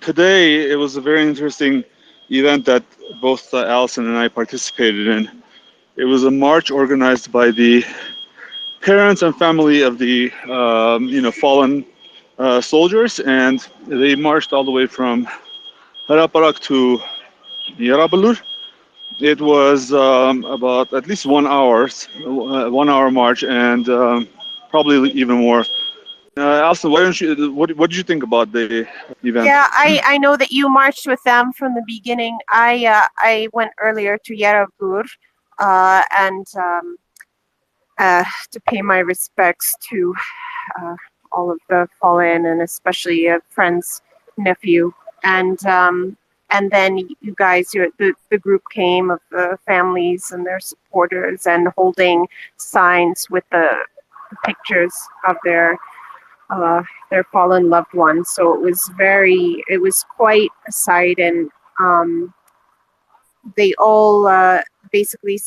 today it was a very interesting event that both Allison and I participated in. It was a march organized by the parents and family of the fallen soldiers, and they marched all the way from Haraparak to Yarabalur. It was about at least 1 hour march, and probably even more. Alison, why don't you? What did you think about the event? Yeah, I know that you marched with them from the beginning. I went earlier to Yerevan and to pay my respects to all of the fallen, and especially a friend's nephew. And then you guys, the group came of the families and their supporters, and holding signs with the pictures of their fallen loved ones. So it was quite a sight, and they all basically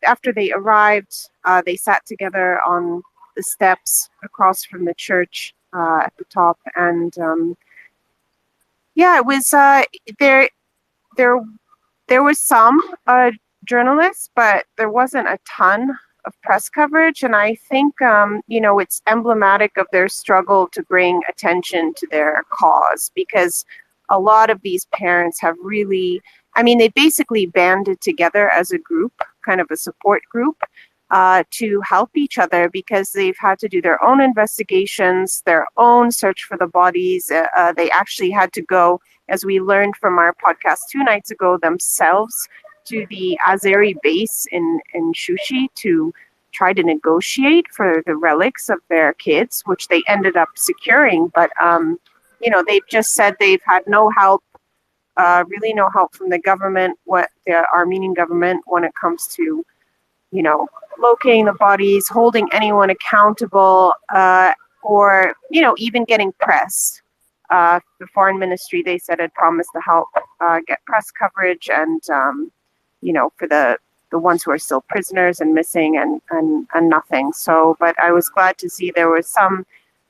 after they arrived, they sat together on the steps across from the church at the top, and yeah, it was there was some journalists, but there wasn't a ton of press coverage, and I think it's emblematic of their struggle to bring attention to their cause, because a lot of these parents have really, they basically banded together as a group, kind of a support group, to help each other, because they've had to do their own investigations, their own search for the bodies. They actually had to go, as we learned from our podcast 2 nights ago, themselves to the Azeri base in Shushi to try to negotiate for the relics of their kids, which they ended up securing. But, they've just said they've had no help, really no help from the government, the Armenian government, when it comes to, locating the bodies, holding anyone accountable, or, even getting press. The foreign ministry, they said, had promised to help get press coverage, and for the ones who are still prisoners and missing, and nothing. So, but I was glad to see there were some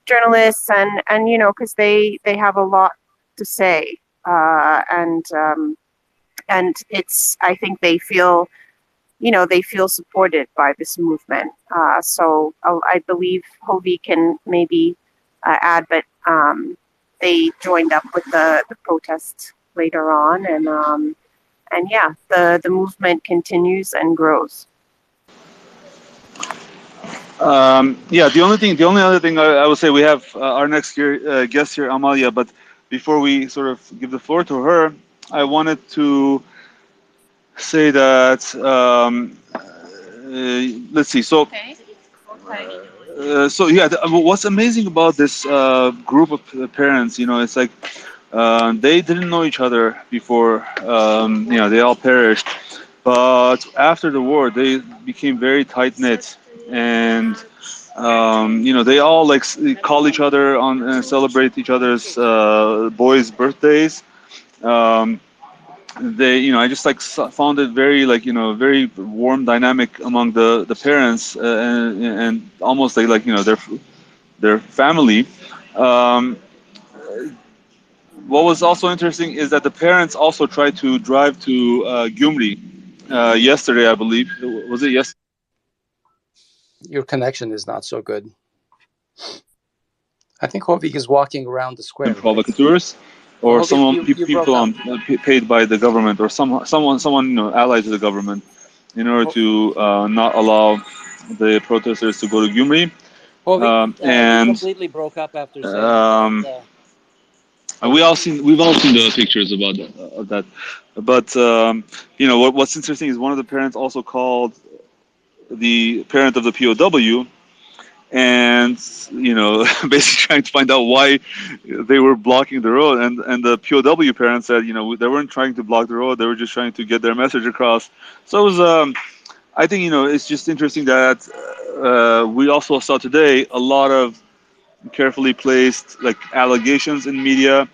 journalists, and because they have a lot to say, and it's, I think they feel supported by this movement. So I believe Hovi can maybe add, but they joined up with the protest later on, and yeah, the movement continues and grows. The only other thing I would say, we have our next guest here, Amalia, but before we sort of give the floor to her, I wanted to say that let's see. So, what's amazing about this group of parents, it's like they didn't know each other before. They all perished, but after the war, they became very tight knit, and they all like call each other on and celebrate each other's boys' birthdays. I just found it very very warm dynamic among the parents, and almost like their family. What was also interesting is that the parents also tried to drive to Gyumri yesterday, I believe. Was it yesterday? Your connection is not so good. I think Hovik is walking around the square. Provocateurs, or people paid by the government, or someone allied to the government, in order to not allow the protesters to go to Gyumri. And completely broke up after saying we've all seen the pictures of that. But what's interesting is one of the parents also called the parent of the POW, and basically trying to find out why they were blocking the road, and the POW parent said they weren't trying to block the road, they were just trying to get their message across. So it was I think it's just interesting that we also saw today a lot of carefully placed allegations in media.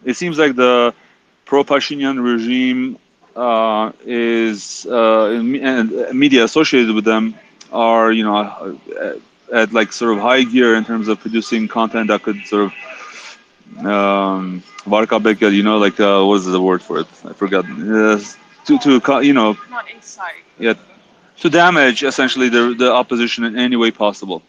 It seems like the pro-Pashinyan regime is and media associated with them are at sort of high gear in terms of producing content that could sort of Varka Bekel, like what is the word for it? I forgot. Not inside. Yeah, to damage essentially the opposition in any way possible.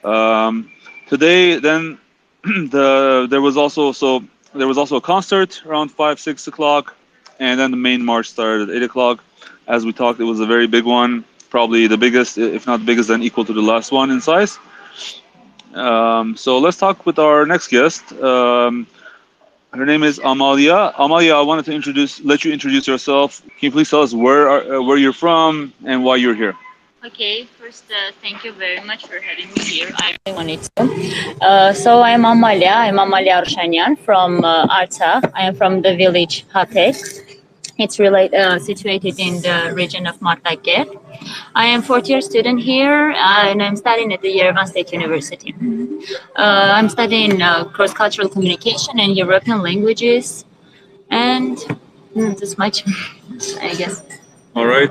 Today, then there was also a concert around 5-6 o'clock, and then the main march started at 8 o'clock. As we talked, it was a very big one, probably the biggest, if not the biggest, then equal to the last one in size. So let's talk with our next guest. Her name is Amalia. Amalia, I wanted to let you introduce yourself. Can you please tell us where you're from and why you're here? Okay, first, thank you very much for having me here. I really wanted to. So I'm Amalia. I'm Amalia Arushanyan from Arta. I am from the village Hatek. It's really situated in the region of Martake. I am fourth-year student here, and I'm studying at the Yerevan State University. I'm studying cross-cultural communication and European languages, and this much, I guess. All right.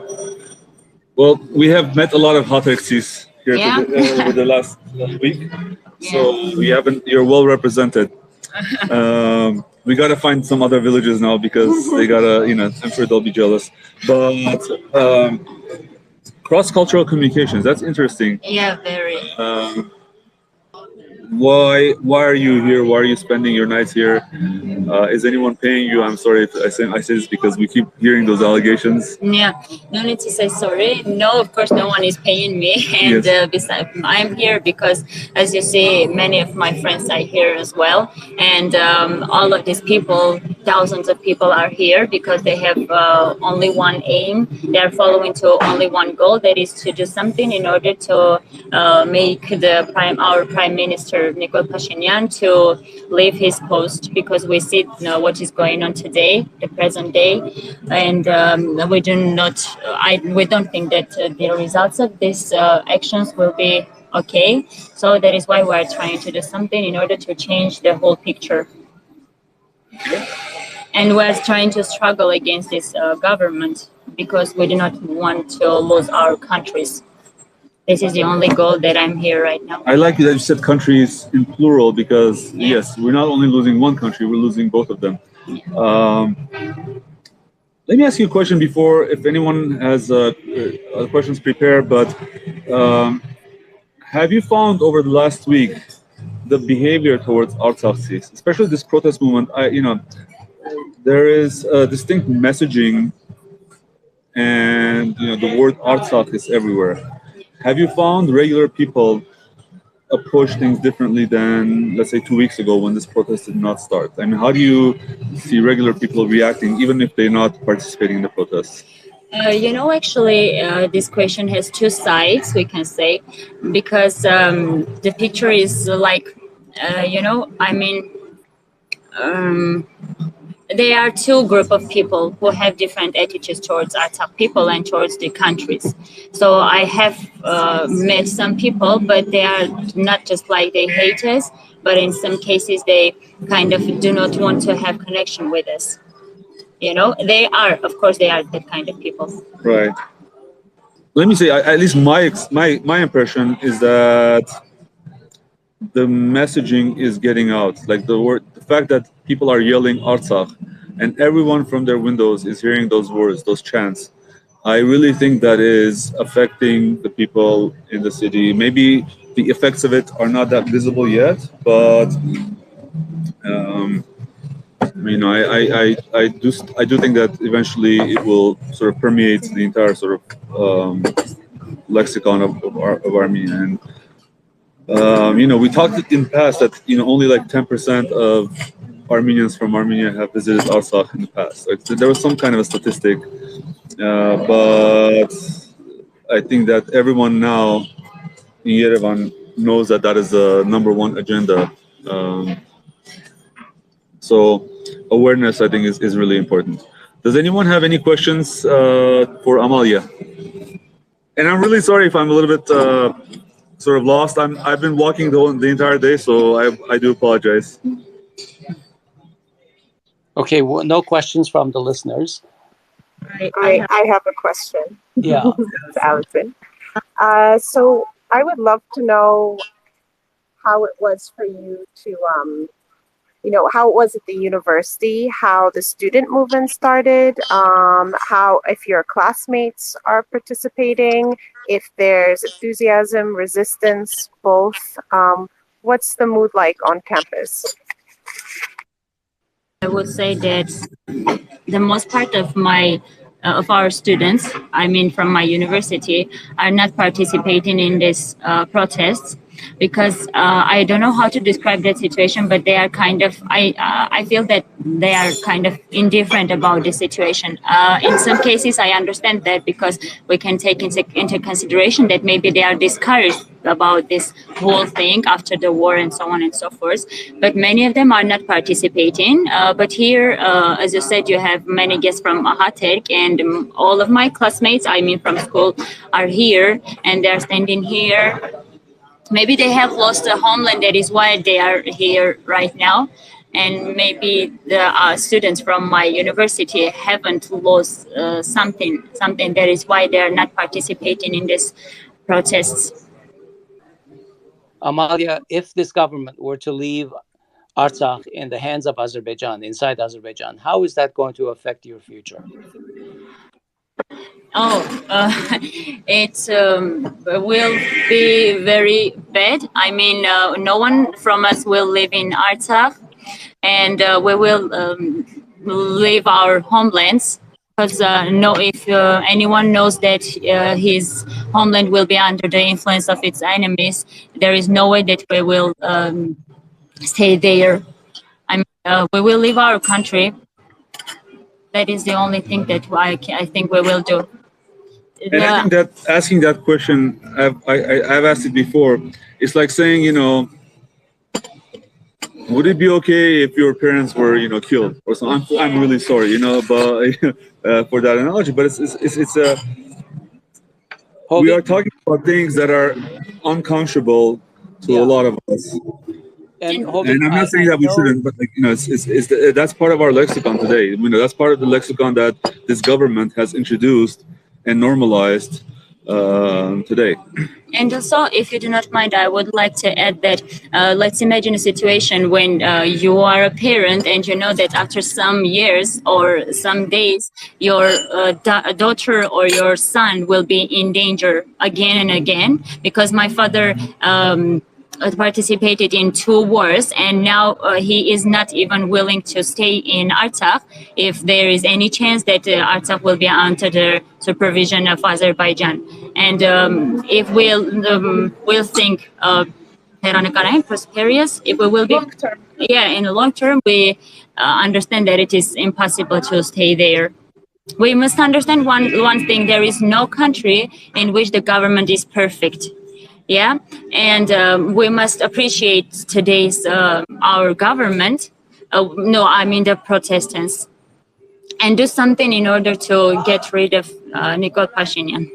Well, we have met a lot of Hateksis here Yeah. over the last week, so you're well represented. We gotta find some other villages now because they gotta, I'm sure they'll be jealous. But cross-cultural communications, that's interesting. Yeah, very. Why are you here? Why are you spending your nights here? Is anyone paying you? I'm sorry if I say this because we keep hearing those allegations. Yeah, no need to say sorry. No, of course, no one is paying me. And Yes. besides, I'm here because, as you see, many of my friends are here as well. And all of these people, thousands of people are here because they have only one aim. They are following to only one goal, that is to do something in order to make our Prime Minister, Pashinyan, to leave his post, because we see what is going on today, the present day, and we don't think that the results of these actions will be okay. So that is why we are trying to do something in order to change the whole picture. And we're trying to struggle against this government because we do not want to lose our countries. This is the only goal that I'm here right now. I like that you said countries in plural because, yes, we're not only losing one country, we're losing both of them. Let me ask you a question before, if anyone has questions prepared, but have you found over the last week the behavior towards Artsaksis, especially this protest movement? There is a distinct messaging, and the word Artsak is everywhere. Have you found regular people approach things differently than, let's say, 2 weeks ago when this protest did not start? I mean, how do you see regular people reacting, even if they're not participating in the protests? Actually, this question has two sides, we can say, because the picture is like, there are two groups of people who have different attitudes towards Artsakh people and towards the countries. So I have met some people, but they are not just like they hate us, but in some cases they kind of do not want to have connection with us. They are that kind of people. Right. Let me say, at least my impression is that the messaging is getting out. Like the fact that people are yelling Artsakh, and everyone from their windows is hearing those words, those chants. I really think that is affecting the people in the city. Maybe the effects of it are not that visible yet, but I do think that eventually it will sort of permeate the entire sort of lexicon of Armenia. And we talked in the past that only like 10% of Armenians from Armenia have visited Artsakh in the past. Like, there was some kind of a statistic, but I think that everyone now in Yerevan knows that is the number one agenda. So awareness, I think, is really important. Does anyone have any questions for Amalia? And I'm really sorry if I'm a little bit sort of lost. I've been walking the entire day, so I do apologize. Okay, well, no questions from the listeners. I have a question. Yeah. It's Allison. So I would love to know how it was for you to, how it was at the university, how the student movement started, how if your classmates are participating, if there's enthusiasm, resistance, both. What's the mood like on campus? I would say that the most part of our students, I mean from my university, are not participating in this protests because I don't know how to describe that situation, but they are kind of, I feel that they are kind of indifferent about the situation. In some cases, I understand that because we can take into consideration that maybe they are discouraged about this whole thing after the war and so on and so forth. But many of them are not participating. But here, as you said, you have many guests from Ahaterk, and all of my classmates, I mean from school, are here and they're standing here. Maybe they have lost a homeland, that is why they are here right now. And maybe the students from my university haven't lost something that is why they are not participating in these protests. Amalia, if this government were to leave Artsakh in the hands of Azerbaijan, inside Azerbaijan, how is that going to affect your future? It will be very bad. I mean, no one from us will live in Artsakh, and we will leave our homelands. Because if anyone knows that his homeland will be under the influence of its enemies, there is no way that we will stay there. I mean, we will leave our country. That is the only thing that I think we will do. And I think that asking that question, I've asked it before. It's like saying, would it be okay if your parents were, killed or something? I'm really sorry, but for that analogy. But it's we are talking about things that are unconscionable to a lot of us. And I'm not saying that we shouldn't, but that's part of our lexicon today. That's part of the lexicon that this government has introduced and normalized today. And also, if you do not mind, I would like to add that let's imagine a situation when you are a parent and you know that after some years or some days, your daughter or your son will be in danger again and again, because my father participated in 2 wars, and now he is not even willing to stay in Artsakh if there is any chance that Artsakh will be under the supervision of Azerbaijan. And if we'll think prosperous, if we will be long term. Yeah, in the long term, we understand that it is impossible to stay there. We must understand one thing: there is no country in which the government is perfect. Yeah, and we must appreciate today's our government. The Protestants, and do something in order to get rid of Nikol Pashinyan.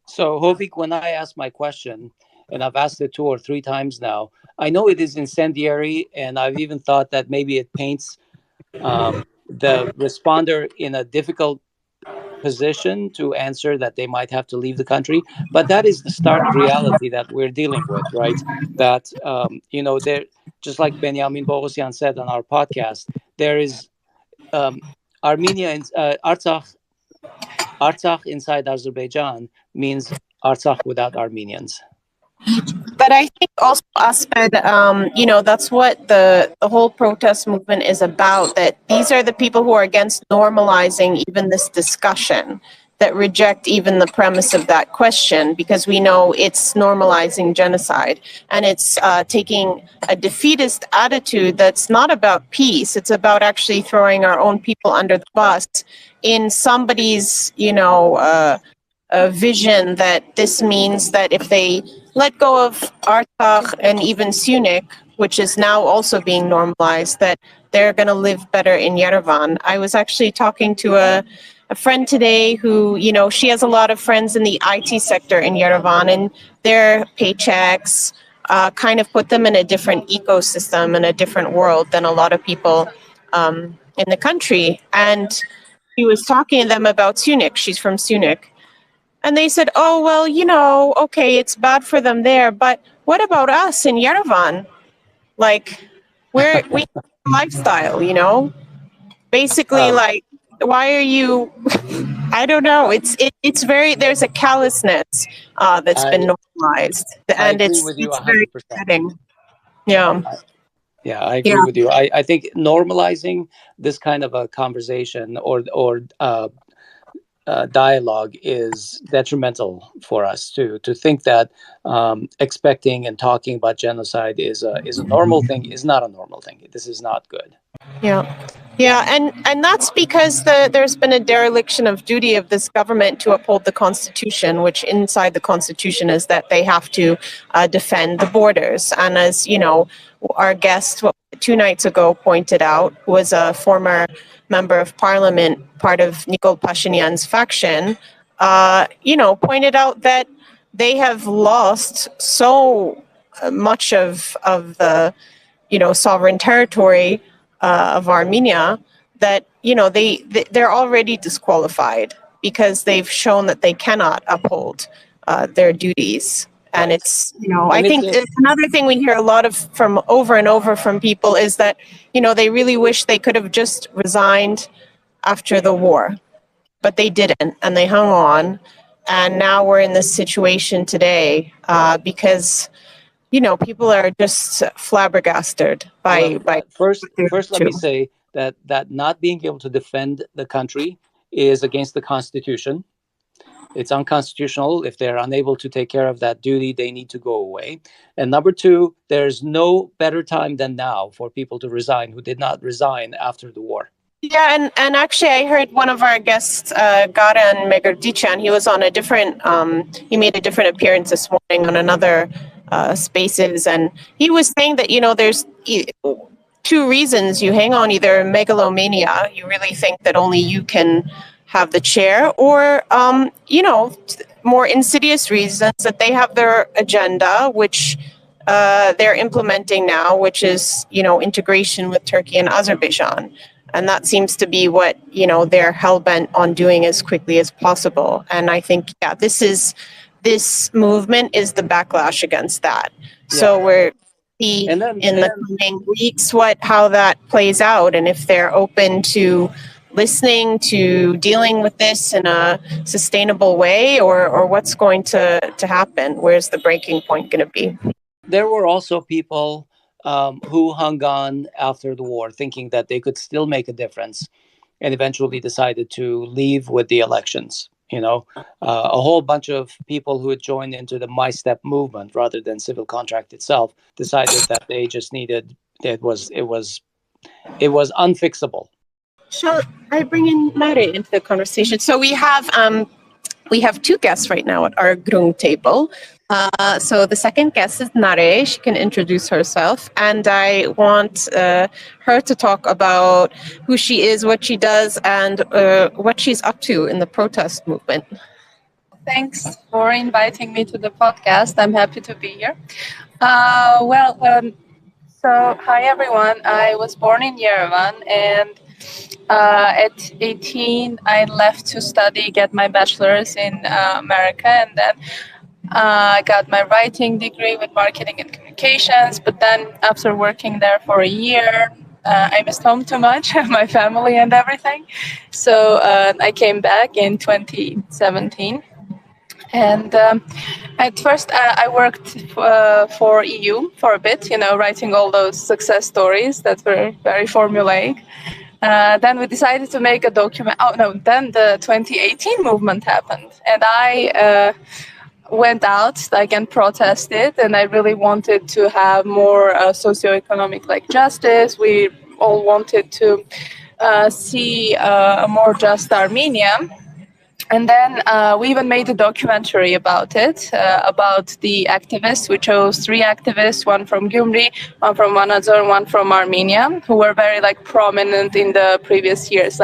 So, Hovik, when I ask my question, and I've asked it 2 or 3 times now, I know it is incendiary, and I've even thought that maybe it paints the responder in a difficult position to answer that they might have to leave the country. But that is the stark reality that we're dealing with, right? That, there, just like Benjamin Bogosian said on our podcast, there is Armenia and Artsakh inside Azerbaijan means Artsakh without Armenians. But I think also, Asmed, that's what the whole protest movement is about, that these are the people who are against normalizing even this discussion, that reject even the premise of that question, because we know it's normalizing genocide. And it's taking a defeatist attitude that's not about peace. It's about actually throwing our own people under the bus in somebody's, a vision that this means that if they let go of Artsakh and even Syunik, which is now also being normalized, that they're going to live better in Yerevan. I was actually talking to a friend today who, she has a lot of friends in the IT sector in Yerevan, and their paychecks kind of put them in a different ecosystem, in a different world than a lot of people in the country. And he was talking to them about Syunik. She's from Syunik. And they said, oh, well, okay, it's bad for them there, but what about us in Yerevan? Like, we lifestyle, you know? Basically, like, why are you? I don't know. It's very, there's a callousness that's been normalized, I and agree with you it's very 100%. upsetting. Yeah. Yeah, I agree with you. I think normalizing this kind of a conversation or dialogue is detrimental for us to think that expecting and talking about genocide is a normal thing is not a normal thing. This is not good. Yeah, and that's because there's been a dereliction of duty of this government to uphold the Constitution, which inside the Constitution is that they have to defend the borders. And as you know, our guest 2 nights ago pointed out, was a former member of parliament, part of Nikol Pashinyan's faction, pointed out that they have lost so much of the sovereign territory of Armenia that they're already disqualified because they've shown that they cannot uphold their duties. And it's I think it's another thing we hear a lot of from over and over from people is that they really wish they could have just resigned after the war, but they didn't, and they hung on. And now we're in this situation today because people are just flabbergasted by first let me say that not being able to defend the country is against the Constitution. It's unconstitutional. If they're unable to take care of that duty, they need to go away. And number two, there's no better time than now for people to resign who did not resign after the war. Yeah, and actually, I heard one of our guests, Garan Megardichan, he was on a different, he made a different appearance this morning on another Spaces, and he was saying that, there's 2 reasons you hang on, either megalomania, you really think that only you can have the chair, or, more insidious reasons that they have their agenda, which they're implementing now, which is, integration with Turkey and Azerbaijan. And that seems to be what, they're hell-bent on doing as quickly as possible. And I think, this movement is the backlash against that. Yeah. So we're see in the coming weeks how that plays out, and if they're open to listening, to dealing with this in a sustainable way, or what's going to happen. Where's the breaking point going to be? There were also people who hung on after the war, thinking that they could still make a difference, and eventually decided to leave with the elections. A whole bunch of people who had joined into the My Step movement rather than civil contract itself decided that they just needed it was unfixable. Shall I bring in Naré into the conversation? So we have 2 guests right now at our grung table. So the second guest is Naré. She can introduce herself, and I want her to talk about who she is, what she does, and what she's up to in the protest movement. Thanks for inviting me to the podcast. I'm happy to be here. So hi everyone. I was born in Yerevan, and at 18 I left to study, get my bachelor's in America, and then I got my writing degree with marketing and communications. But then after working there for a year, I missed home too much, my family and everything. So I came back in 2017. And at first I worked for EU for a bit, writing all those success stories that were very formulaic. Then we decided to make a document. Then the 2018 movement happened, and I went out and protested, and I really wanted to have more socioeconomic justice. We all wanted to see a more just Armenia. And then we even made a documentary about it, about the activists. We chose 3 activists, one from Gyumri, one from Vanadzor, and one from Armenia, who were very prominent in the previous years.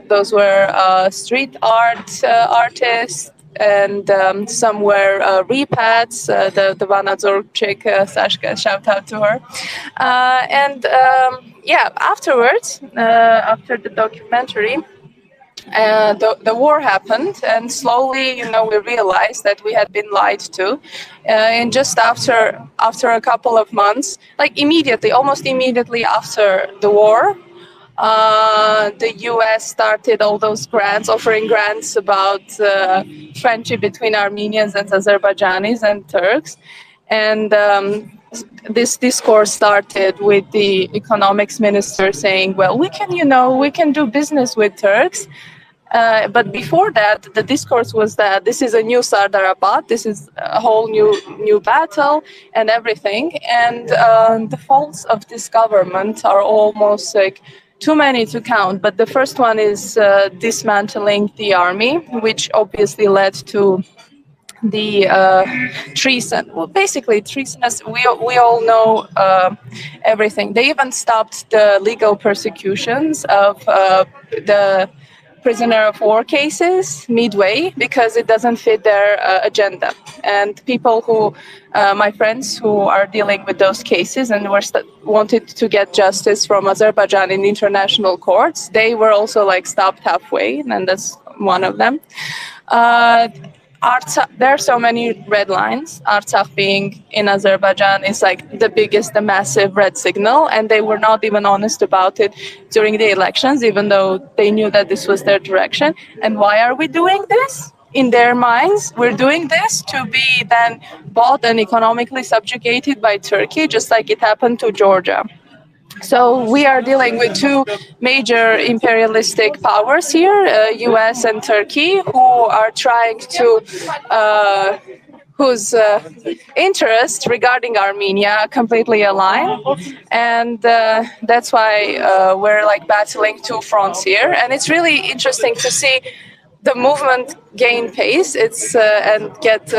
Those were street art artists, and some were repats. The Vanadzor chick, Sashka, shout out to her. Afterwards, after the documentary, the war happened, and slowly, we realized that we had been lied to. And just after a couple of months, like almost immediately after the war, the U.S. started all those grants, offering grants about friendship between Armenians and Azerbaijanis and Turks. And this discourse started with the economics minister saying, well, we can do business with Turks. But before that, the discourse was that this is a new Sardarabad, this is a whole new battle and everything. And the faults of this government are almost like too many to count. But the first one is dismantling the army, which obviously led to the treason. Well, basically treason, as we all know everything. They even stopped the legal persecutions of the prisoner of war cases midway because it doesn't fit their agenda. And people who, my friends who are dealing with those cases and wanted to get justice from Azerbaijan in international courts, they were also like stopped halfway, and that's one of them. There are so many red lines. Artsakh being in Azerbaijan is like the biggest, the massive red signal, and they were not even honest about it during the elections, even though they knew that this was their direction. And why are we doing this? In their minds, we're doing this to be then bought and economically subjugated by Turkey, just like it happened to Georgia. So we are dealing with two major imperialistic powers here, US and Turkey, who are trying to, whose interests regarding Armenia completely align. And that's why we're like battling two fronts here. And it's really interesting to see the movement gain pace. And get...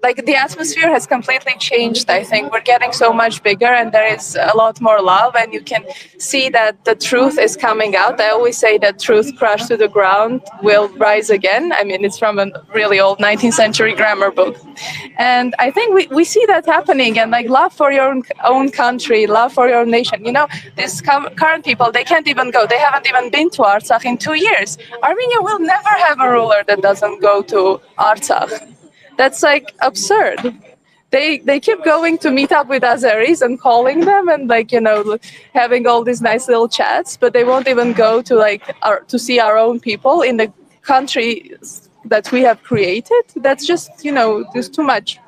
like the atmosphere has completely changed. I think we're getting so much bigger and there is a lot more love, and you can see that the truth is coming out. I always say that truth crushed to the ground will rise again. I mean, it's from a really old 19th century grammar book. And I think we see that happening, and like love for your own country, love for your nation. These current people, they can't even go. They haven't even been to Artsakh in 2 years. Armenia will never have a ruler that doesn't go to Artsakh. That's like absurd. They keep going to meet up with Azeris and calling them and having all these nice little chats, but they won't even go to to see our own people in the country that we have created. That's just there's too much.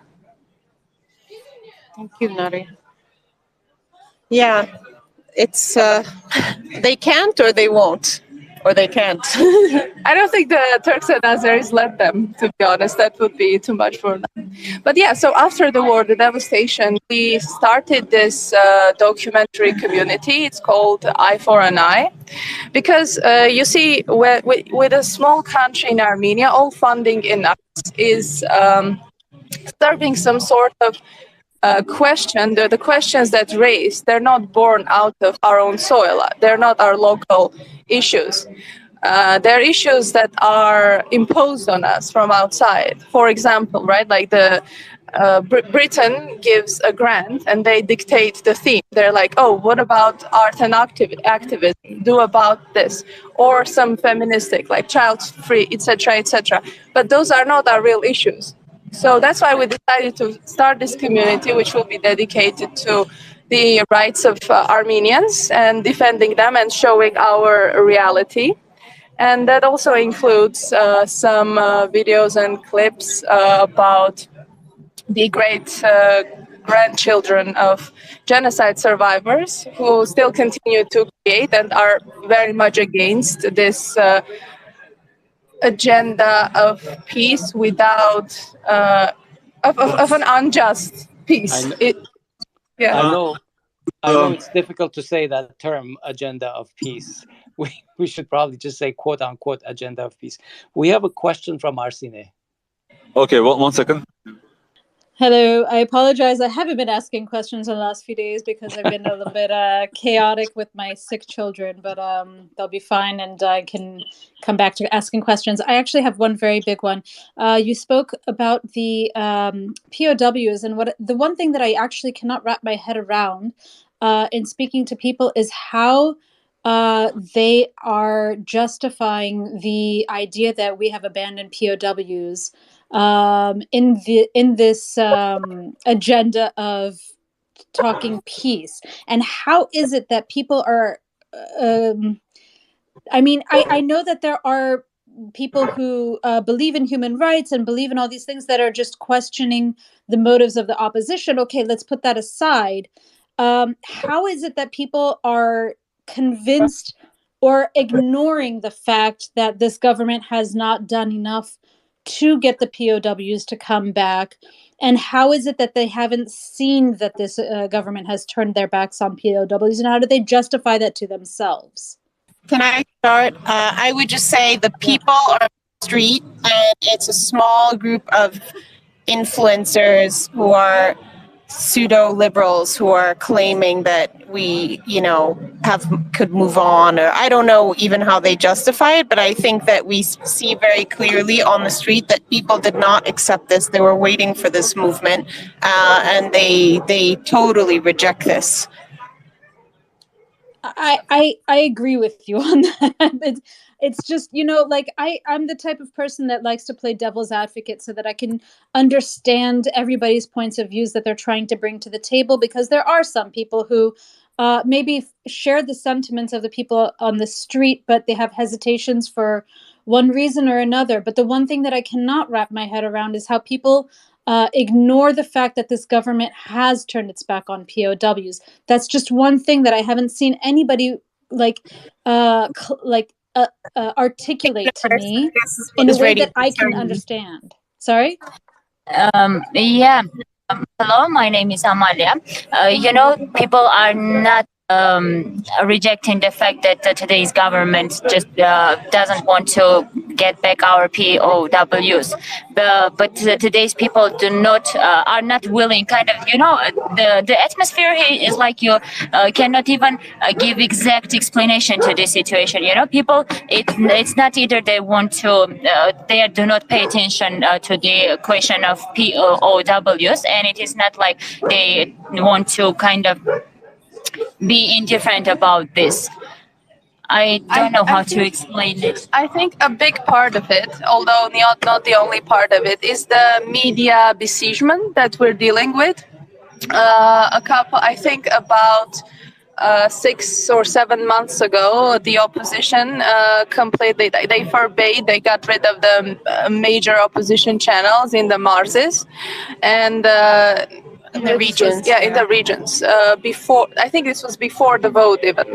Thank you, Naré. Yeah, it's they can't or they won't. Or they can't. I don't think the Turks and Azeris let them, to be honest. That would be too much for them. But yeah, so after the war, the devastation, we started this documentary community. It's called Eye for an Eye. Because you see, with a small country in Armenia, all funding in us is serving some sort of question. The questions that raised, they're not born out of our own soil. They're not our local issues. They're issues that are imposed on us from outside. For example, right, like Britain gives a grant and they dictate the theme. They're like, oh, what about art and activism? Do about this. Or some feministic, like child free, etc., etc. But those are not our real issues. So that's why we decided to start this community, which will be dedicated to the rights of Armenians and defending them and showing our reality. And that also includes some videos and clips about the great grandchildren of genocide survivors who still continue to create and are very much against this agenda of peace without of an unjust peace. I know it's difficult to say that term, agenda of peace. We should probably just say quote unquote agenda of peace. We have a question from Arsine. Okay, well, 1 second. Hello, I apologize. I haven't been asking questions in the last few days because I've been a little bit chaotic with my sick children, but they'll be fine and I can come back to asking questions. I actually have one very big one. You spoke about the POWs, and the one thing that I actually cannot wrap my head around in speaking to people is how they are justifying the idea that we have abandoned POWs in this agenda of talking peace. And how is it that people are? I know that there are people who believe in human rights and believe in all these things that are just questioning the motives of the opposition. Okay, let's put that aside. How is it that people are convinced or ignoring the fact that this government has not done enough to get the POWs to come back? And how is it that they haven't seen that this government has turned their backs on POWs? And how do they justify that to themselves? Can I start? I would just say the people are on the street, and it's a small group of influencers who are pseudo-liberals who are claiming that we, could move on, or I don't know even how they justify it, but I think that we see very clearly on the street that people did not accept this. They were waiting for this movement, and they totally reject this. I agree with you on that. It's just, I'm the type of person that likes to play devil's advocate so that I can understand everybody's points of views that they're trying to bring to the table, because there are some people who maybe share the sentiments of the people on the street, but they have hesitations for one reason or another. But the one thing that I cannot wrap my head around is how people ignore the fact that this government has turned its back on POWs. That's just one thing that I haven't seen anybody articulate to me in a way that I can understand. Sorry? Yeah. Hello, my name is Amalia. People are not rejecting the fact that today's government just doesn't want to get back our POWs. But today's people are not willing. The atmosphere here is like you cannot even give exact explanation to this situation. People, it's not either they want to, they do not pay attention to the question of POWs, and it is not like they want to kind of be indifferent about this. I don't know how to explain it. I think a big part of it, although not the only part of it, is the media besiegement that we're dealing with. I think about 6 or 7 months ago, the opposition they got rid of the major opposition channels in the Marses, and in the regions. In the regions. Before, I think this was before the vote even.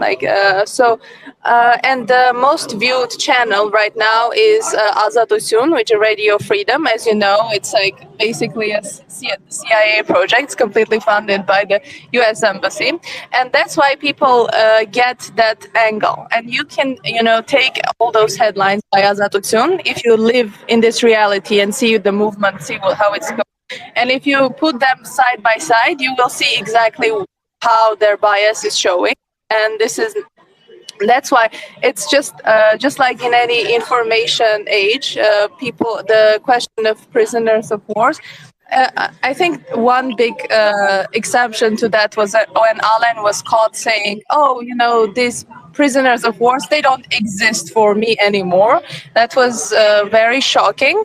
And the most viewed channel right now is Azad Usun, which is Radio Freedom. As you know, it's like basically a CIA project. It's completely funded by the U.S. Embassy, and that's why people get that angle. And you can, take all those headlines by Azad Usun if you live in this reality and see the movement, see how it's going. And if you put them side by side, you will see exactly how their bias is showing. And that's why it's just like in any information age, the question of prisoners of wars. I think one big exception to that was that when Alan was caught saying, these prisoners of wars, they don't exist for me anymore. That was very shocking.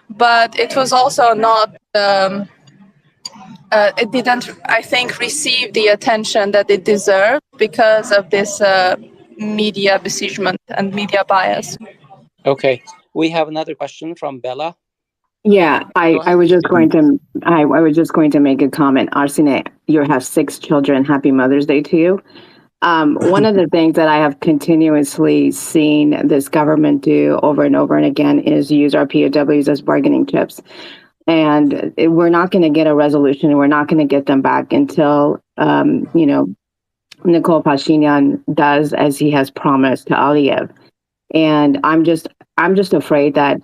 But it was also not, it didn't, I think, receive the attention that it deserved because of this media besiegement and media bias. Okay, we have another question from Bella. Yeah, I was just going to make a comment. Arsine, you have 6 children. Happy Mother's Day to you. One of the things that I have continuously seen this government do over and over and again is use our POWs as bargaining chips. And we're not going to get a resolution, and we're not going to get them back until, Nikol Pashinyan does as he has promised to Aliyev. And I'm just afraid that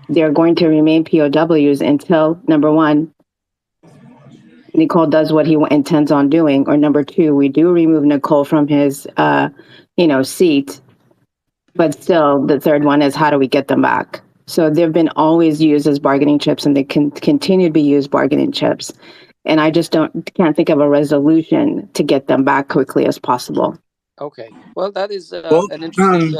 they're going to remain POWs until, number one, Nikol does what he intends on doing, or number 2, we do remove Nikol from his, seat. But still, the third one is, how do we get them back? So they've been always used as bargaining chips, and they can continue to be used bargaining chips. And I just can't think of a resolution to get them back quickly as possible. Okay. Well, that is Well, an interesting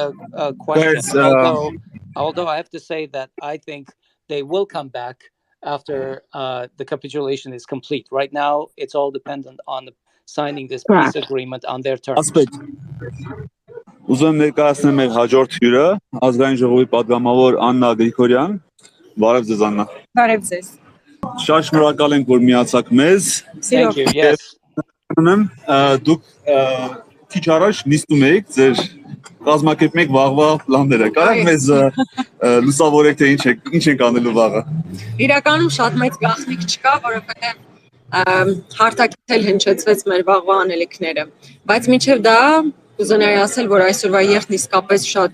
question. guys, Although I have to say that I think they will come back after the capitulation is complete. Right now, it's all dependent on signing this peace Correct. agreement on their terms. ասպետ ուզում եմ ներկայացնեմ մեր հաջորդ հյուրը, ազգային ժողովի պատգամավոր Աննա Գրիգորյան, բարև ձեզ Աննա։ Բարև ձեզ։ Շատ շնորհակալ ենք, որ միացաք մեզ։ Thank you. Yes. Ունեմ դուք քիչ առաջ նիստում եք ձեր կազմակերպում եք վաղվա պլանները։ Կարո՞ղ մեզ լուսավորեք թե ինչ ենք անելու վաղը։ Իրականում շատ մեծ գաղտնիք չկա, որովհետև հարթակից հնչեցվեց մեր վաղվա անելիքները, բայց մինչև դա կուզենայի ասել, որ այսօրվա երթն իսկապես շատ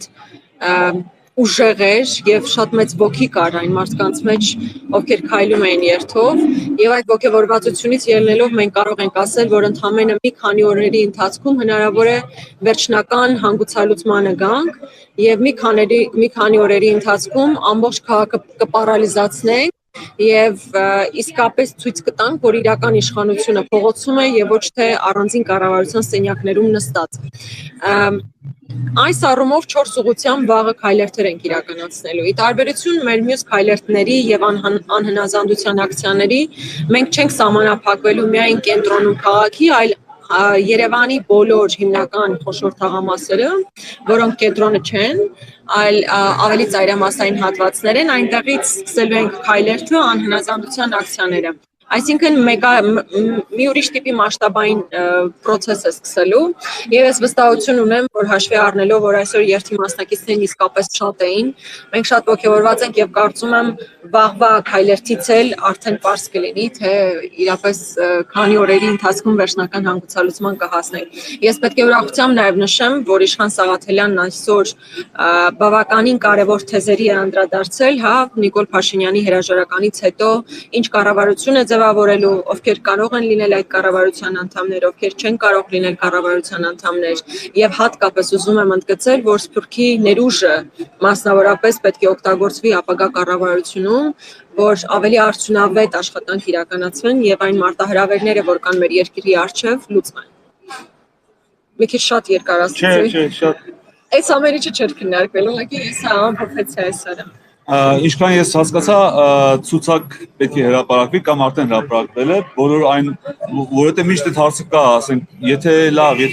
ուժեղ էր եւ շատ մեծ ոգի կար այն մարդկանց մեջ, ովքեր քայլում էին երթով, եւ այդ ոգևորվածությունից ելնելով մենք կարող ենք ասել, որ ընդամենը մի քանի օրերի ընթացքում հնարավոր է վերջնական հանգուցալուծմանը գանք եւ մի քանի օրերի ընթացքում ամբողջ քաղաքը կպարալիզացնենք եւ իսկապես ցույց կտանք, որ իրական իշխանությունը փողոցում է եւ ոչ թե առանձին կառավարության սենյակներում նստած։ Այս առումով 4 ուղղությամբ վաղը քայլերթեր ենք իրականացնելու։ Ի տարբերություն մեր մյուս քայլերթների եւ անհնազանդության ակցիաների, մենք չենք սահմանափակվելու միայն կենտրոնում քաղաքի, այլ Երևանի բոլոր հիմնական խոշոր թաղամասերը, որոնք կենտրոնը չեն, այլ ավելի ծայրամասային հատվածներ են, այնտեղից սկսելու ենք քայլերթը անհնազանդության ակցիաները։ Այսինքն մի ուրիշ տիպի մասշտաբային process է սկսելու եւ ես վստահություն ունեմ, որ հաշվի առնելով, որ այսօր երթի մասնակիցներն իսկապես շատ էին, մենք շատ ողջավորված ենք եւ կարծում եմ վաղվա քայլերթից էլ արդեն པարզ կլինի, թե իրապես քանի օրերի ընթացքում վերջնական հանգուցալուծման կհասնենք։ Ես պետք է ուրախությամբ նաեւ նշեմ, որ Իշխան Սաղաթելյանն այսօր բավականին կարևոր թեզերի է անդրադարձել, հա, Նիկոլ Փաշինյանի հրաժարականից հետո ինչ կառավարություն է ձևավորելու, ովքեր կարող են լինել այդ կառավարության անդամներ, ովքեր չեն կարող լինել կառավարության անդամներ, եւ հատկապես ուզում եմ ընդգծել, որ Սփյուռքի ներուժը մասնավորապես պետք է օգտագործվի ապագա կառավարությունում, որ ավելի արդյունավետ աշխատանք իրականացվեն եւ այն մարտահրավերները, որ կան մեր երկրի առջեւ, լուծվեն։ Մի քիչ շատ երկար ասացի։ Չէ, շատ։ Այս ամենը չէր քննարկվել, ուղղակի ես ամփոփեցի այսօրը։ Ինչքան ես հասկացա, ցուցակ պետք է հրապարակվի կամ արդեն հրապարակվել է, բոլոր այն, որովհետեւ միշտ այդ հարցը կա, ասենք, եթե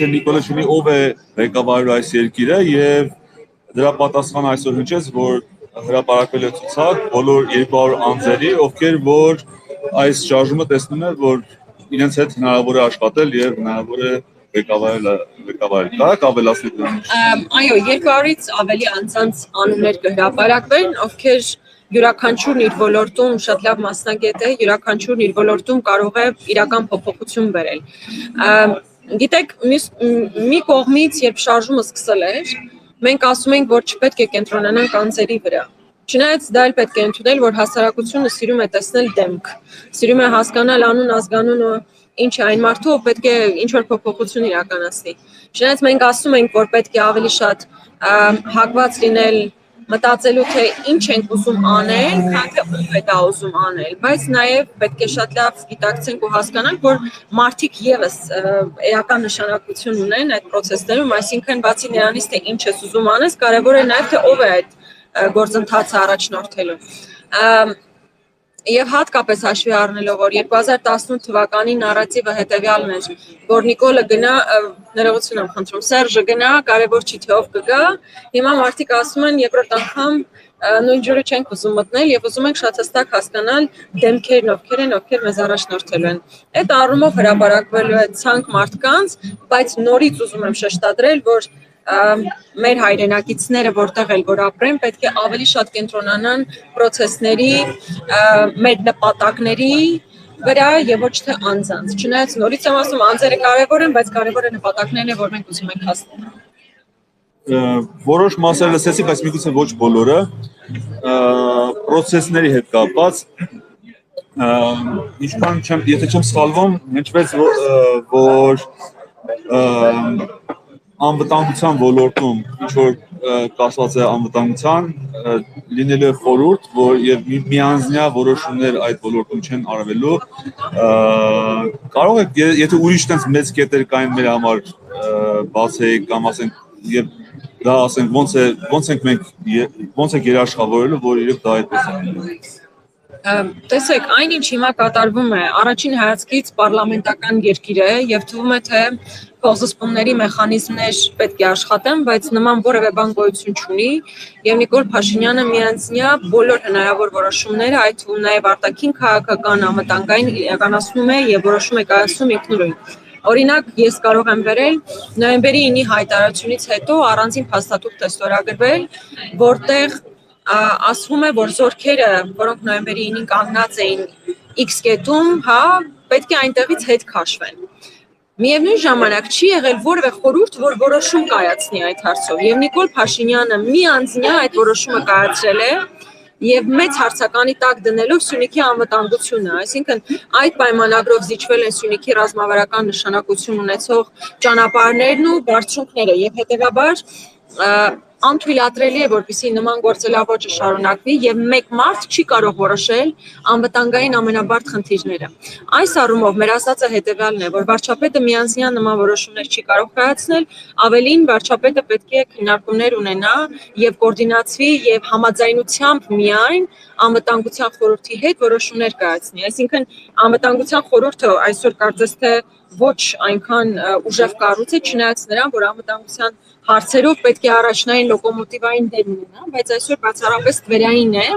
Նիկոլը չունի, ով է ղեկավարելու այս երկիրը եւ դրա պատասխանը այսօր հնչեց, որ հրապարակվել է ցուցակ բոլոր 200 անձերի, ովքեր որ այս շարժումը տեսնում են, որ իրենց հետ հնարավոր է աշխատել եւ հնարավոր է ղեկավարել։ Կարո՞ղ ավելացնել։ Այո, 200-ից ավելի անձանց անուններ կհրապարակվեն, ովքեր յուրաքանչյուրն իր ոլորտում շատ լավ մասնագետ է, յուրաքանչյուրն իր ոլորտում կարող է իրական փոփոխություն բերել։ Գիտեք, մի կողմից, երբ շարժումը սկսել էր, մենք ասում ենք, որ չպետք է կենտրոնանանք անձերի վրա։ Չնայած դա էլ պետք է ընդունել, որ հասարակությունը սիրում է տեսնել դեմք, սիրում է հասկանալ անուն, ազգանունը, ինչ է այն մարդու, ով պետք է ինչ-որ փոփոխություն իրականացնի։ Չնայած մենք ասում ենք, որ պետք է ավելի շատ հակված լինել մտածելու, թե ինչ ենք ուզում անել, քան թե ով է դա ուզում անել, բայց նաև պետք է շատ լավ գիտակցենք ու հասկանանք, որ մարդիկ եւս էական նշանակություն ունեն այդ process-ներում, այսինքն բացի նրանից, թե ինչ ես ուզում անես, կարևոր է նաև թե ով է այդ գործընթացը առաջնորդելու։ Եվ հատկապես հաշվի առնելով, որ 2018 թվականի նարատիվը հետևյալն էր, որ Նիկոլը գնա, ներողություն եմ խնդրում, Սերժը գնա, կարևոր չի թե ով կգա, հիմա մարդիկ ասում են երկրորդ անգամ նույն ջուրը չենք ուզում մտնել եւ ուզում ենք շատ հստակ հասկանալ դեմքերն ովքեր են, ովքեր մեզ առաջնորդելու են։ Այդ առումով հրապարակվելու է ցանկ մարդկանց, բայց նորից ուզում եմ շեշտադրել, որ մեր հայրենակիցները որտեղ էլ որ ապրեն, պետք է ավելի շատ կենտրոնանան process-ների, մեր նպատակների վրա եւ ոչ թե անձանց։ Չնայած նորից եմ ասում, անձերը կարեւոր են, բայց կարեւոր է նպատակներն, որ մենք ուզում ենք հասնել։ Որոշ մասեր լսեցի, բայց միգուցե ոչ բոլորը, process-ների հետ կապված, ինչքան եթե չեմ սխալվում, հնչվեց, որ անվտանգության ոլորտում ինչ որ կասված է անվտանգության, լինելու է խորհուրդ, որ եւ միանձնյա որոշումներ այդ ոլորտում չեն արվելու, կարող է եթե ուրիշ տենց մեծ կետեր կային մեր համար բացեիք կամ ասենք եւ դա ասենք ոնց ենք երաշխավորելու, որ իրոք դա այդպես է։ Տեսեք, այն ինչ հիմա կատարվում է, առաջին հայացքից պարլամենտական երկիր է եւ թվում է թե փոխզսպումների մեխանիզմներ պետք է աշխատեն, բայց նման որևէ բան գոյություն չունի եւ Նիկոլ Փաշինյանը միանձնյա բոլոր հնարավոր որոշումները, այդ թվում նաեւ արտաքին քաղաքական անվտանգային իրականացնում է եւ որոշում է կայացնում ինքնուրույն։ Օրինակ, ես կարող եմ վերել նոյեմբերի 9-ի հայտարարությունից հետո առանձին փաստաթուղթ է ստորագրվել, որտեղ ասվում է, որ զորքերը, որոնք նոյեմբերի 9-ին կանգնած էին X կետում, հա, պետք է այնտեղից հետ քաշվեն։ Միևնույն ժամանակ չի եղել որևէ խորհուրդ, որ որոշում կայացնի այդ հարցով, եւ Նիկոլ Փաշինյանը միանձնյա այդ որոշումը կայացրել է եւ մեծ հարցականի տակ դնելով Սյունիքի անվտանգությունը, այսինքն այդ պայմանագրով զիջվել են Սյունիքի ռազմավարական նշանակություն ունեցող ճանապարհներն ու բարձունքները եւ հետեւաբար անթույլատրելի է, որպեսզի նման գործելավոճը շարունակվի եւ մեկ մարդ չի կարող որոշել անվտանգային ամենաբարդ խնդիրները։ Այս առումով մեր ասածը հետեւյալն է, որ վարչապետը միանձնյա նման որոշումներ չի կարող կայացնել, ավելին վարչապետը պետք է քննարկումներ ունենա եւ կոորդինացվի եւ համաձայնությամբ միայն անվտանգության խորհրդի հետ որոշումներ կայացնի։ Այսինքն անվտանգության խորհուրդը այսօր կարծես թե ոչ այնքան ուժեղ կառույց է, չնայած նրան, որ անվտանգության հարցերով պետք է առաջնային լոկոմոտիվային դեր ունենա, բայց այսօր բացառապես թվերային է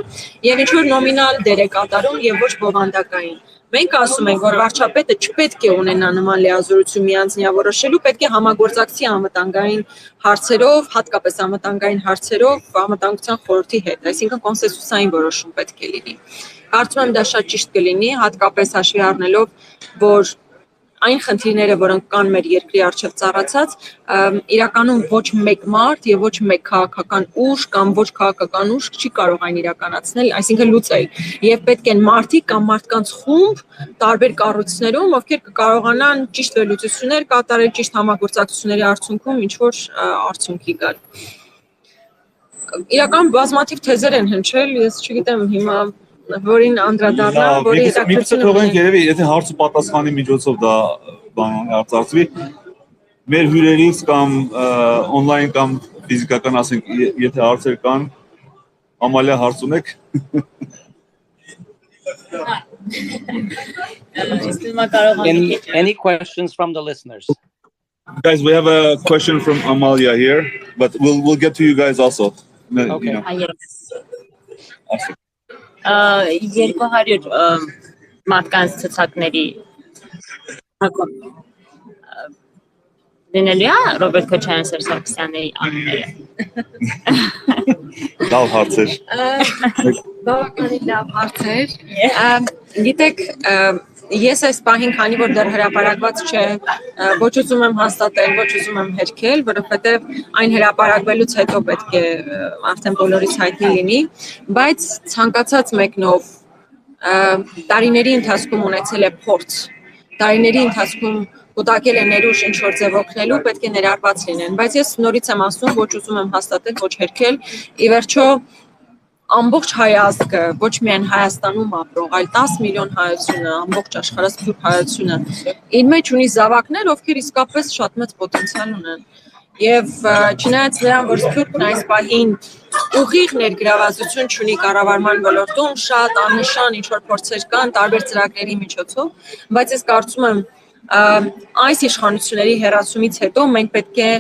եւ ինչ որ նոմինալ դեր է կատարում եւ ոչ բովանդակային։ Մենք ասում ենք, որ վարչապետը չպետք է ունենա նման լիազորություն միանձնյա որոշելու, պետք է համագործակցի անվտանգային հարցերով, հատկապես անվտանգային հարցերով անվտանգության խորհրդի հետ, այսինքն կոնսենսուսային որոշում պետք է լինի։ Կարծում եմ դա շատ ճիշտ կլինի, հատկապես հաշվի առնելով, որ այն խնդիրները, որոնք կան մեր երկրի առջև ծառացած, իրականում ոչ մեկ մարդ եւ ոչ մեկ քաղաքական ուժ կամ ոչ քաղաքական ուժ չի կարող այն իրականացնել, այսինքն լուծել։ Եվ պետք են մարդիկ կամ մարդկանց խումբ տարբեր կառույցներում, ովքեր կկարողանան ճիշտ վերլուծություններ կատարել, ճիշտ համագործակցությունների արդյունքում ինչ որ արդյունքի գալ։ Իրական բազմաթիվ թեզեր են հնչել, ես չգիտեմ հիմա որին անդրադառնամ, որի հետաքրքրությունը թողենք երևի, եթե հարց ու պատասխանի միջոցով դա բան արծարծվի, մեր հյուրերից կամ օնլայն կամ ֆիզիկական ասենք, եթե հարցեր կան, Ամալիա հարց ունեք։ Any questions from the listeners? Guys, we have a question from Amalia here, but we'll get to you guys also. Okay. Awesome. 200 մարդկանց ցուցակների դնելու է Ռոբերտ Քոչարյան Սարգսյանի անունները։ Լավ հարցեր։ Բավականին լավ հարցեր։ Գիտեք, ես այս պահին, քանի որ դեռ հրապարակված չէ, ոչ ուզում եմ հաստատել, ոչ ուզում եմ հերքել, որովհետև այն հրապարակվելուց հետո պետք է արդեն բոլորից հայտնի լինի, բայց ցանկացած մեկնով տարիների ընթացքում ունեցել է փորձ, տարիների ընթացքում կուտակել է ներուժ ինչ-որ ձև օգնելու, պետք է ներառված լինեն, բայց ես նորից եմ ասում, ոչ ուզում եմ հաստատել, ոչ հերքել, ի վերջո ամբողջ հայ ազգը, ոչ միայն Հայաստանում ապրող, այլ 10 միլիոն հայությունը, ամբողջ աշխարհասփյուռ հայությունը, իր մեջ ունի զավակներ, ովքեր իսկապես շատ մեծ պոտենցիալ ունեն։ Եվ չնայած նրան, որ Սփյուռքն այս պահին ուղիղ ներգրավվածություն ունի կառավարման ոլորտում, շատ աննշան ինչ-որ փորձեր կան տարբեր ծրագրերի միջոցով, բայց ես կարծում եմ, այս իշխանությունների հեռացումից հետո մենք պետք է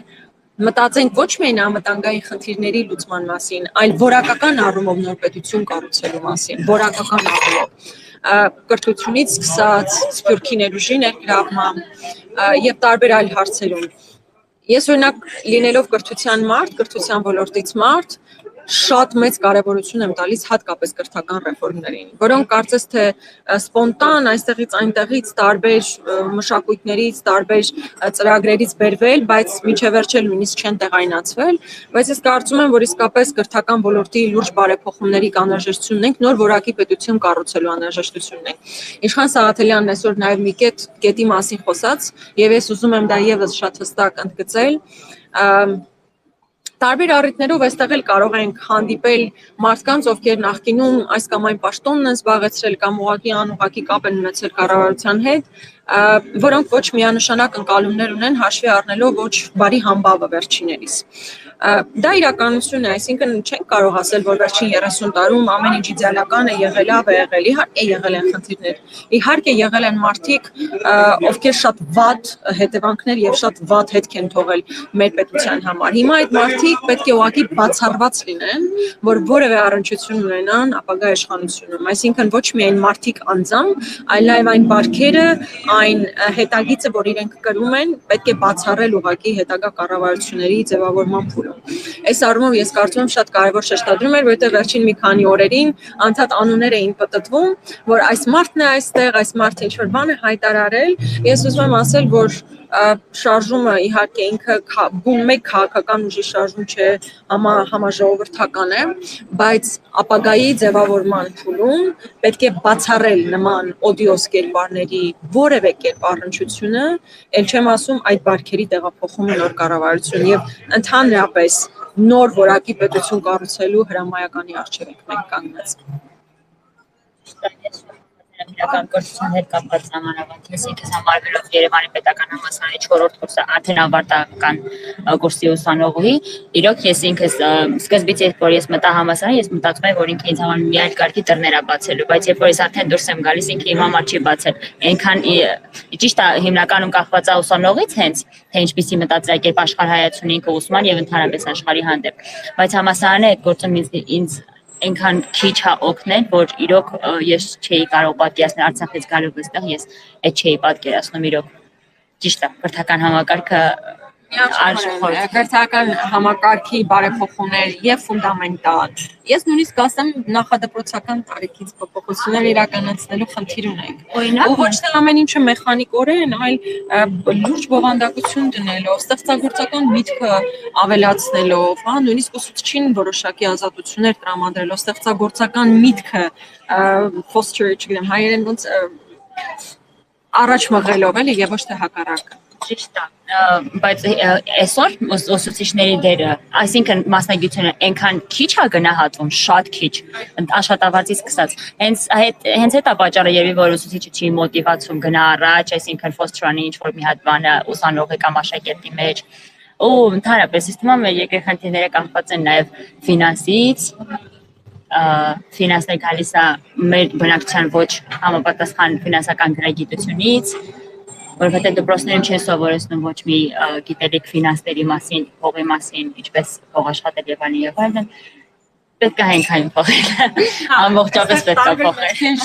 մտածենք ոչ միայն անվտանգային խնդիրների լուծման մասին, այլ որակական առումով նոր պետություն կառուցելու մասին, որակական առումով, կրթությունից սկսած Սփյուռքի ներուժի ներգրավման եւ տարբեր այլ հարցերում։ Ես օրինակ լինելով կրթության մարդ, կրթության ոլորտից մարդ, շատ մեծ կարևորություն եմ տալիս հատկապես կրթական ռեֆորմներին, որոնք կարծես թե սպոնտան այստեղից այնտեղից տարբեր մշակույթներից, տարբեր ծրագրերից բերվել, բայց մինչև վերջը նույնիսկ չեն տեղայնացվել, բայց ես կարծում եմ, որ իսկապես կրթական ոլորտի լուրջ բարեփոխումների անհրաժեշտություն ունենք, նոր որակի պետություն կառուցելու անհրաժեշտություն ունենք։ Իշխան Սաղաթելյանն այսօր նաև մի կետի մասին խոսած, եւ ես ուզում եմ դա եւս շատ հստակ ընդգծել, Տարբեր առիթներով այստեղ էլ կարող ենք հանդիպել մարդկանց, ովքեր նախկինում այս կամ այն պաշտոնն են զբաղեցրել կամ ուղղակի անուղղակի կապ են ունեցել կառավարության հետ, որոնք ոչ միանշանակ ընկալումներ ունեն հաշվի առնելով ոչ բարի համբավը վերջիներիս։ Դա իրականություն է, այսինքն չենք կարող ասել, որ վերջին 30 տարում ամեն ինչ իդեալական է եղել, լավ է եղել, իհարկե եղել են խնդիրներ, իհարկե եղել են մարդիկ, ովքեր շատ վատ հետևանքներ եւ շատ վատ հետք են թողել մեր պետության համար։ Հիմա այդ մարդիկ պետք է ուղղակի բացառված լինեն, որ որևէ առնչություն ունենան ապագա իշխանությունում, այսինքն ոչ միայն մարդիկ անձամբ, այլև այն բարքերը, այն հետագիծը, որ իրենք կրում են, պետք է բացառել ուղղակի հետագա կառավարությունների ձևավորման փուլում։ Այս առումով ես կարծում եմ շատ կարևոր շեշտադրում էր, որովհետև վերջին մի քանի օրերին անդադ անուններ էին պտտվում, որ այս մարդն է այստեղ, այս մարդը ինչ-որ բան է հայտարարել։ Ես ուզում եմ ասել, որ շարժումը իհարկե ինքը մեկ քաղաքական ուժի շարժում չէ, համաժողովրդական է, բայց ապագայի ձևավորման փուլում պետք է բացառել նման օդիոս կերպարների որևէ կերպ առնչությունը, ել չեմ ասում այդ բարքերի տեղափոխումը նոր կառավարություն եւ ընդհանրապես նոր որակի պետություն կառուցելու հրամայականի առջև ենք մենք կանգնած։ Իրական գործության հետ կապված ժամանակ ես ինքս համարվելով Երևանի պետական համալսարանի 4-րդ կուրսի արդեն ավարտական կուրսի ուսանողուհի, իրոք ես ինքս սկզբից որ ես մտա համալսարան, ես մտածում եմ, որ ինքը ինձ համար մի այլ կարգի դռներ է բացելու, բայց երբ որ ես արդեն դուրս եմ գալիս, ինքը իմ համար չի բացել։ Այնքան ճիշտ է, հիմնականում կախված է ուսանողից հենց, թե ինչպիսի մտածելակերպ աշխարհայացուն ինքը ուսման եւ ընդհանրապես աշխարհի հանդեպ, բայց համալսարանը այդ գործում ինձ այնքան քիչ է օգնել, որ իրոք ես չէի կարող պատկերացնել Արցախից գալով այստեղ, ես այդ չէի պատկերացնում իրոք։ Ճիշտ է, կրթական համակարգը Կրթական համակարգի բարեփոխումներ եւ ֆունդամենտալ։ Ես նույնիսկ ասեմ նախադպրոցական տարիքից փոփոխություններ իրականացնելու խնդիր ունենք։ Ու ոչ թե ամեն ինչը մեխանիկորեն, այլ լուրջ բովանդակություն դնելով, ստեղծագործական միտքը ավելացնելով, հա, նույնիսկ ուսուցչին որոշակի ազատություններ տրամադրելով, ստեղծագործական միտքը foster, չգիտեմ, հայերեն ոնց առաջ մղելով էլի եւ ոչ թե հակառակը։ Ճիշտ է, բայց այսօր ուսուցիչների դերը, այսինքն մասնագիտությունը այնքան քիչ է գնահատվում, շատ քիչ, աշխատավարձից սկսած։ Հենց այդ է պատճառը երևի, որ ուսուցիչը չի մոտիվացում գնա առաջ, այսինքն ֆոստրանի ինչ-որ մի հատ բանը ուսանողի կամ աշակերտի մեջ։ Ու ընդհանրապես ես թվում է մեր երկրի խնդիրները կախված են նաև ֆինանսից, ֆինանսները գալիս է մեր բնակչության ոչ համապատասխան ֆինանսական գրագիտությունից, որովհետև դպրոցներում չեն սովորեցնում ոչ մի գիտելիք ֆինանսների մասին, փողի մասին, ինչպես փող աշխատել եւ այլն, պետք է հենքային փոխել, ամբողջապես պետք է փոխել։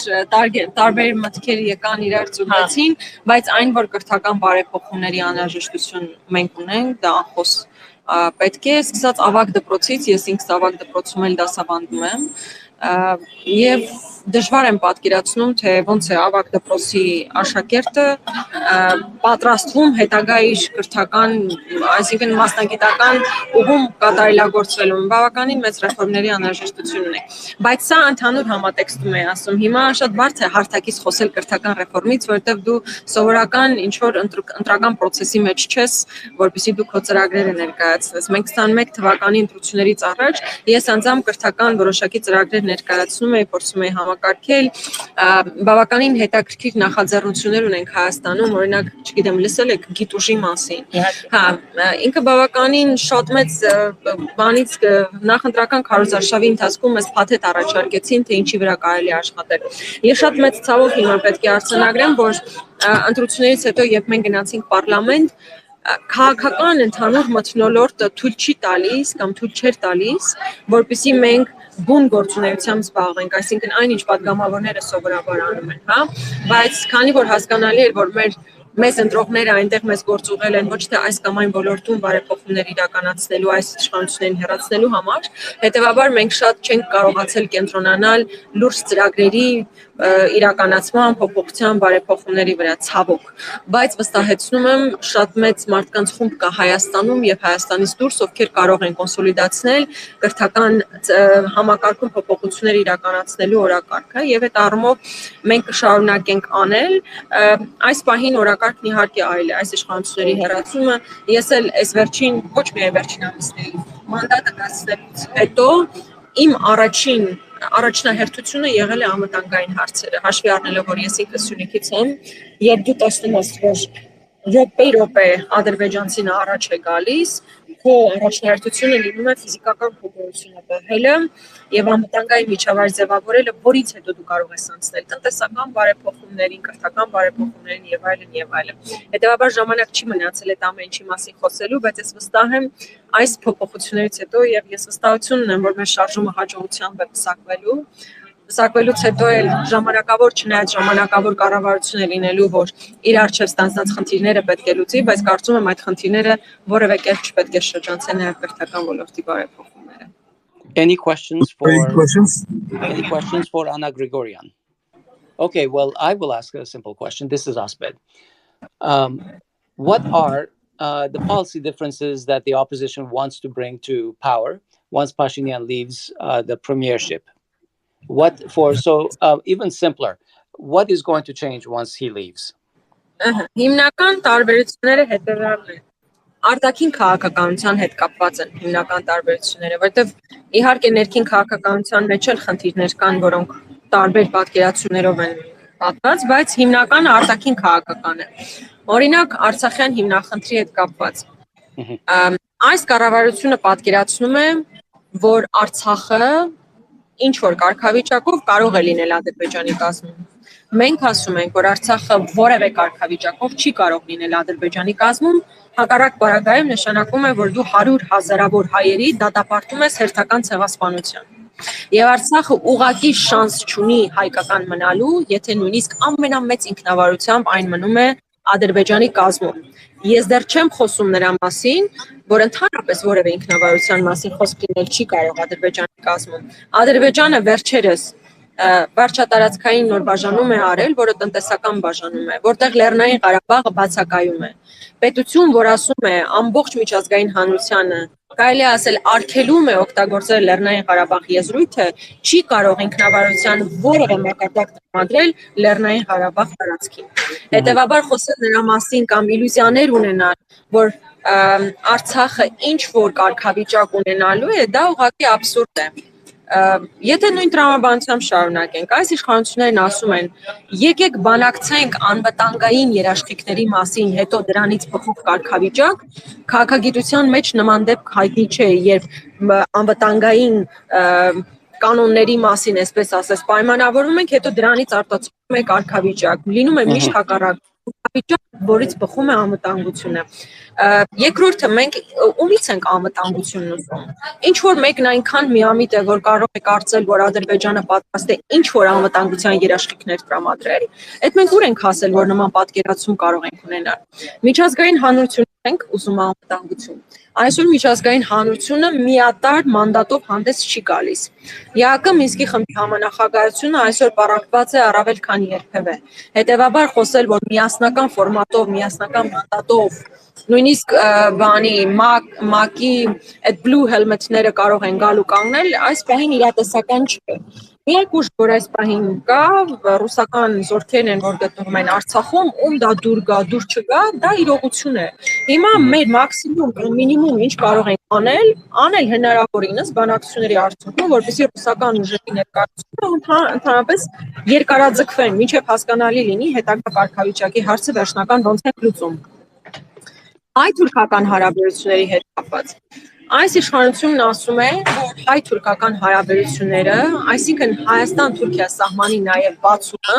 Տարբեր մտքեր եկան իրար ծուգեցին, բայց այն, որ կրթական բարեփոխումների անհրաժեշտություն մենք ունենք, դա անխոս պետք է, սկսած ավագ դպրոցից, ես ինքս ավագ դպրոցում էլ դասավանդում եմ, եւ դժվար եմ պատկերացնում, թե ոնց է ավագ դպրոցի աշակերտը պատրաստվում հետագա իր կրթական, այսինքն մասնագիտական ուղում կատարելագործվելու, բավականին մեծ ռեֆորմների անհրաժեշտություն ունի։ Բայց սա ընդհանուր համատեքստում է ասում։ Հիմա շատ բարդ է հարթակից խոսել կրթական ռեֆորմից, որովհետև դու սովորական ինչ-որ ընտրական process-ի մեջ չես, որպեսզի դու քո ծրագրերը ներկայացնես։ Մենք 21 թվականի ընտրություններից առաջ ես անձամբ կրթական որոշակի ծրագրեր ներկայացնում էի, փորձում էի համակարգել, բավականին հետաքրքիր նախաձեռնություններ ունենք Հայաստանում, օրինակ, չգիտեմ, լսել եք գիտուժի մասին։ Հա, ինքը բավականին շատ մեծ բանից նախընտրական քարոզարշավի ընթացքում մեզ փաթեթ առաջարկեցին, թե ինչի վրա կարելի է աշխատել։ Ես շատ մեծ ցավով հիմա պետք է արձանագրեմ, որ ընտրություններից հետո, երբ մենք գնացինք պարլամենտ, քաղաքական ընդհանուր մթնոլորտը թույլ չի տալիս կամ թույլ չէր տալիս, որպեսզի մենք բուն գործունեությամբ զբաղվենք, այսինքն այն ինչ պատգամավորները սովորաբար անում են, հա, բայց քանի որ հասկանալի էր, որ մեզ ընտրողները այնտեղ մեզ գործ ուղղել են ոչ թե այս կամ այն ոլորտում բարեփոխումներ իրականացնելու, այս իշխանություններին հեռացնելու համար, հետեւաբար մենք շատ չենք կարողացել կենտրոնանալ լուրջ ծրագրերի իրականացման, փոփոխության, բարեփոխումների վրա, ցավոք, բայց վստահեցնում եմ շատ մեծ մարդկանց խումբ կա Հայաստանում եւ Հայաստանից դուրս, ովքեր կարող են կոնսոլիդացնել կրթական համակարգում փոփոխություններ իրականացնելու օրակարգը եւ այդ առումով մենք կշարունակենք անել այս պահին օրակարգն իհարկե այլ է, այս իշխանությունների հեռացումը ես էլ այս վերջին ոչ միայն վերջին ամիսների մանդատը դասնելուց հետո իմ առաջնահերթությունը եղել է անվտանգային հարցերը, հաշվի առնելով, որ ես ինքս Սյունիքից եմ, երբ դու տեսնում ես, որ րոպե ադրբեջանցին առաջ է գալիս, քո առաջնահերթությունը լինում է ֆիզիկական փոփոխությունը բերելը եւ անվտանգային միջավայր ձևավորելը, որից հետո դու կարող ես անցնել տնտեսական բարեփոխումներին, կրթական բարեփոխումներին եւ այլն եւ այլն։ Հետեւաբար ժամանակ չի մնացել այդ ամեն ինչի մասին խոսելու, բայց ես վստահ եմ այս փոփոխություններից հետո եւ ես վստահություն ունեմ, որ մեր շարժումը հաջողությամբ է Պսակվելուց հետո էլ ժամանակավոր չնայած ժամանակավոր կառավարություն է լինելու, որ իր առջև ստանձնած խնդիրները պետք է լուծի, բայց կարծում եմ այդ խնդիրները որևէ կերպ չպետք է շրջանցեն նաև կրթական ոլորտի բարեփոխումները։ Any questions for Anna Grigoryan? Okay, well, I will ask a simple question. This is Asbed. What are the policy differences that the opposition wants to bring to power once Pashinyan leaves the premiership? Even simpler, what is going to change once he leaves? Հիմնական տարբերությունները հետևյալն են։ Արտաքին քաղաքականության հետ կապված են հիմնական տարբերությունները, որտեղ իհարկե ներքին քաղաքականության մեջ էլ խնդիրներ կան, որոնք տարբեր պատկերացումներով են պատված, բայց հիմնական արտաքին քաղաքական է։ Օրինակ, Արցախյան հիմնախնդրի հետ կապված։ Այս կառավարությունը պատկերացնում է, որ Արցախը ինչ որ կարգավիճակով կարող է լինել Ադրբեջանի կազմում։ Մենք ասում ենք, որ Արցախը որևէ կարգավիճակով չի կարող լինել Ադրբեջանի կազմում, հակառակ բaragայում նշանակում է, որ դու 100,000-ավոր հայերի դատապարտում ես հերթական ցեղասպանության։ Եվ Արցախը ուղղակի շանս չունի հայկական մնալու, եթե նույնիսկ ամենամեծ ինքնավարությամբ այն մնում է Ադրբեջանի կազմում։ Ես դեռ չեմ խոսում նրա մասին, որ ընդհանրապես որևէ ինքնավարության մասին խոսք լինել չի կարող Ադրբեջանի կազմում։ Ադրբեջանը վերջերս վարչատարածքային նոր բաժանում է արել, որը տնտեսական բաժանում է, որտեղ Լեռնային Ղարաբաղը բացակայում է։ Պետություն, որ ասում է ամբողջ միջազգային հանրությանը, կարելի է ասել արգելում է օգտագործել Լեռնային Ղարաբաղ եզրույթը, չի կարող ինքնավարության որևէ մակարդակ տրամադրել Լեռնային Ղարաբաղ տարածքին։ Հետևաբար խոսել նրա մասին կամ իլյուզիաներ ունենալ, որ Արցախը ինչ որ կարգավիճակ ունենալու է, դա ուղղակի աբսուրդ է։ Եթե նույն տրամաբանությամբ շարունակենք, այս իշխանություններն ասում են, եկեք բանակցենք անվտանգային երաշխիքների մասին, հետո դրանից փոխող կարգավիճակ, քաղաքագիտության մեջ նման դեպք հայտնի չէ, երբ անվտանգային կանոնների մասին, այսպես ասես, պայմանավորում ենք, հետո դրանից արտացոլվում է կարգավիճակ, լինում է միշտ հակառակ կարգավիճակ, որից բխում է անվտանգությունը։ Երկրորդը, մենք ումից ենք անվտանգությունն ուզում։ Ինչ որ մեկն այնքան միամիտ է, որ կարող է կարծել, որ Ադրբեջանը պատրաստ է ինչ որ անվտանգության երաշխիքներ տրամադրել, այդ մենք ուր ենք հասել, որ նման պատկերացում կարող ենք ունենալ։ Միջազգային հանրություն ենք ուզում անվտանգություն։ Այսօր միջազգային հանրությունը միատարր մանդատով հանդես չի գալիս։ ԵԱԿ Մինսկի խմբի համանախագահությունը այսօր պառակտված է առավել քան երբևէ։ Հետևաբար խոսել, որ միասնական ֆորմատով, միասնական մանդատով նույնիսկ ՄԱԿ-ի այդ blue helmet-ները կարող են գալ ու կանգնել, այս պահին իրատեսական չէ։ Միակ ուժ, որ այս պահին կա, ռուսական զորքերն են, որ գտնվում են Արցախում, ում դա դուր գա, դուր չգա, դա իրողություն է։ Հիմա մեր մաքսիմում կամ մինիմում ինչ կարող ենք անել հնարավորինս բանակցությունների արդյունքում, որպեսզի ռուսական ուժերի ներկայությունը ընդհանրապես երկարաձգվեն, մինչև հասկանալի լինի հետագա կարգավիճակի հարցը վերջնական ոնց է լուծում։ Հայ-թուրքական հարաբերությունների հետ կապված։ Այս իշխանությունն ասում է, որ հայ-թուրքական հարաբերությունները, այսինքն Հայաստան-Թուրքիա սահմանի նաև բացումը,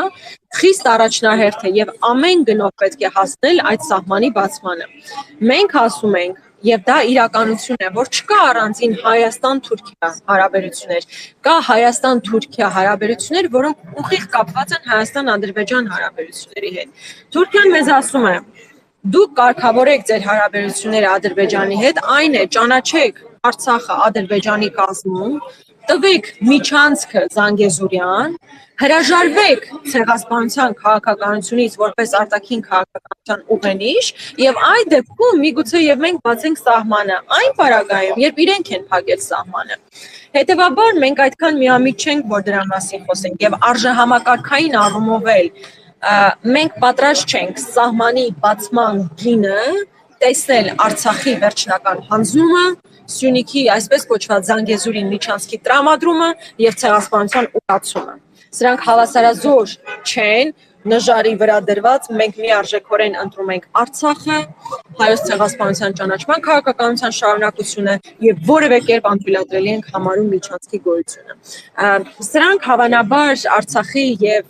խիստ առաջնահերթ է եւ ամեն գնով պետք է հասնել այդ սահմանի բացմանը։ Մենք ասում ենք, եւ դա իրականություն է, որ չկա առանձին Հայաստան-Թուրքիա հարաբերություններ, կա Հայաստան-Թուրքիա հարաբերություններ, որոնք ուղիղ կապված են Հայաստան-Ադրբեջան հարաբերությունների հետ։ Թուրքիան մեզ ասում է, դուք կարգավորեք ձեր հարաբերությունները Ադրբեջանի հետ, այն է ճանաչեք Արցախը Ադրբեջանի կազմում, տվեք միջանցքը Զանգեզուրյան, հրաժարվեք ցեղասպանության քաղաքականությունից որպես արտաքին քաղաքականության ուղենիշ եւ այդ դեպքում միգուցե եւ մենք բացենք սահմանը այն պարագայում, երբ իրենք են փակել սահմանը։ Հետևաբար մենք այդքան միամիտ չենք, որ դրա մասին խոսենք եւ արժեհամակարգային առումով էլ մենք պատրաստ չենք սահմանի բացման գինը տեսնել Արցախի վերջնական հանձնումը, Սյունիքի այսպես կոչված Զանգեզուրի միջանցքի տրամադրումը եւ ցեղասպանության ուղղացումը։ Սրանք հավասարազոր չեն նժարի վրա դրված մենք միարժեքորեն ընտրում ենք Արցախը, հայոց ցեղասպանության ճանաչման քաղաքականության շարունակությունը եւ որևէ կերպ անթույլատրելի ենք համարում միջանցքի գոյությունը։ Սրանք հավանաբար Արցախի եւ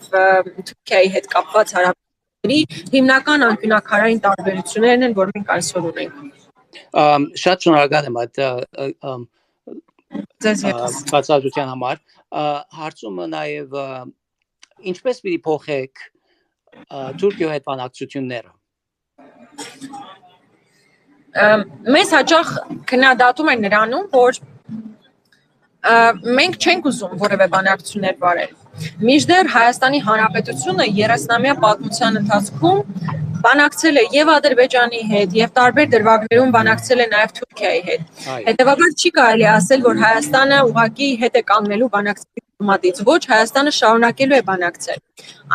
Թուրքիայի հետ կապված հարաբերությունների հիմնական անկյունակարային տարբերություններն են, որ մենք այսօր ունենք։ Շատ շնորհակալ եմ այդ բացատրության համար։ Հարցումը նաև ինչպես պիտի փոխեք Թուրքիայի հետ բանակցությունները։ Մեզ հաճախ քննադատում են նրանում, որ մենք չենք ուզում որևէ բանակցություններ վարել։ Մինչդեռ Հայաստանի Հանրապետությունը 30-ամյա պատմության ընթացքում բանակցել է եւ Ադրբեջանի հետ, եւ տարբեր դրվագներում բանակցել է նաեւ Թուրքիայի հետ։ Հետևաբար չի կարելի ասել, որ Հայաստանը ուղղակի հետ է կանգնելու բանակցության մատից, ոչ, Հայաստանը շարունակելու է բանակցել։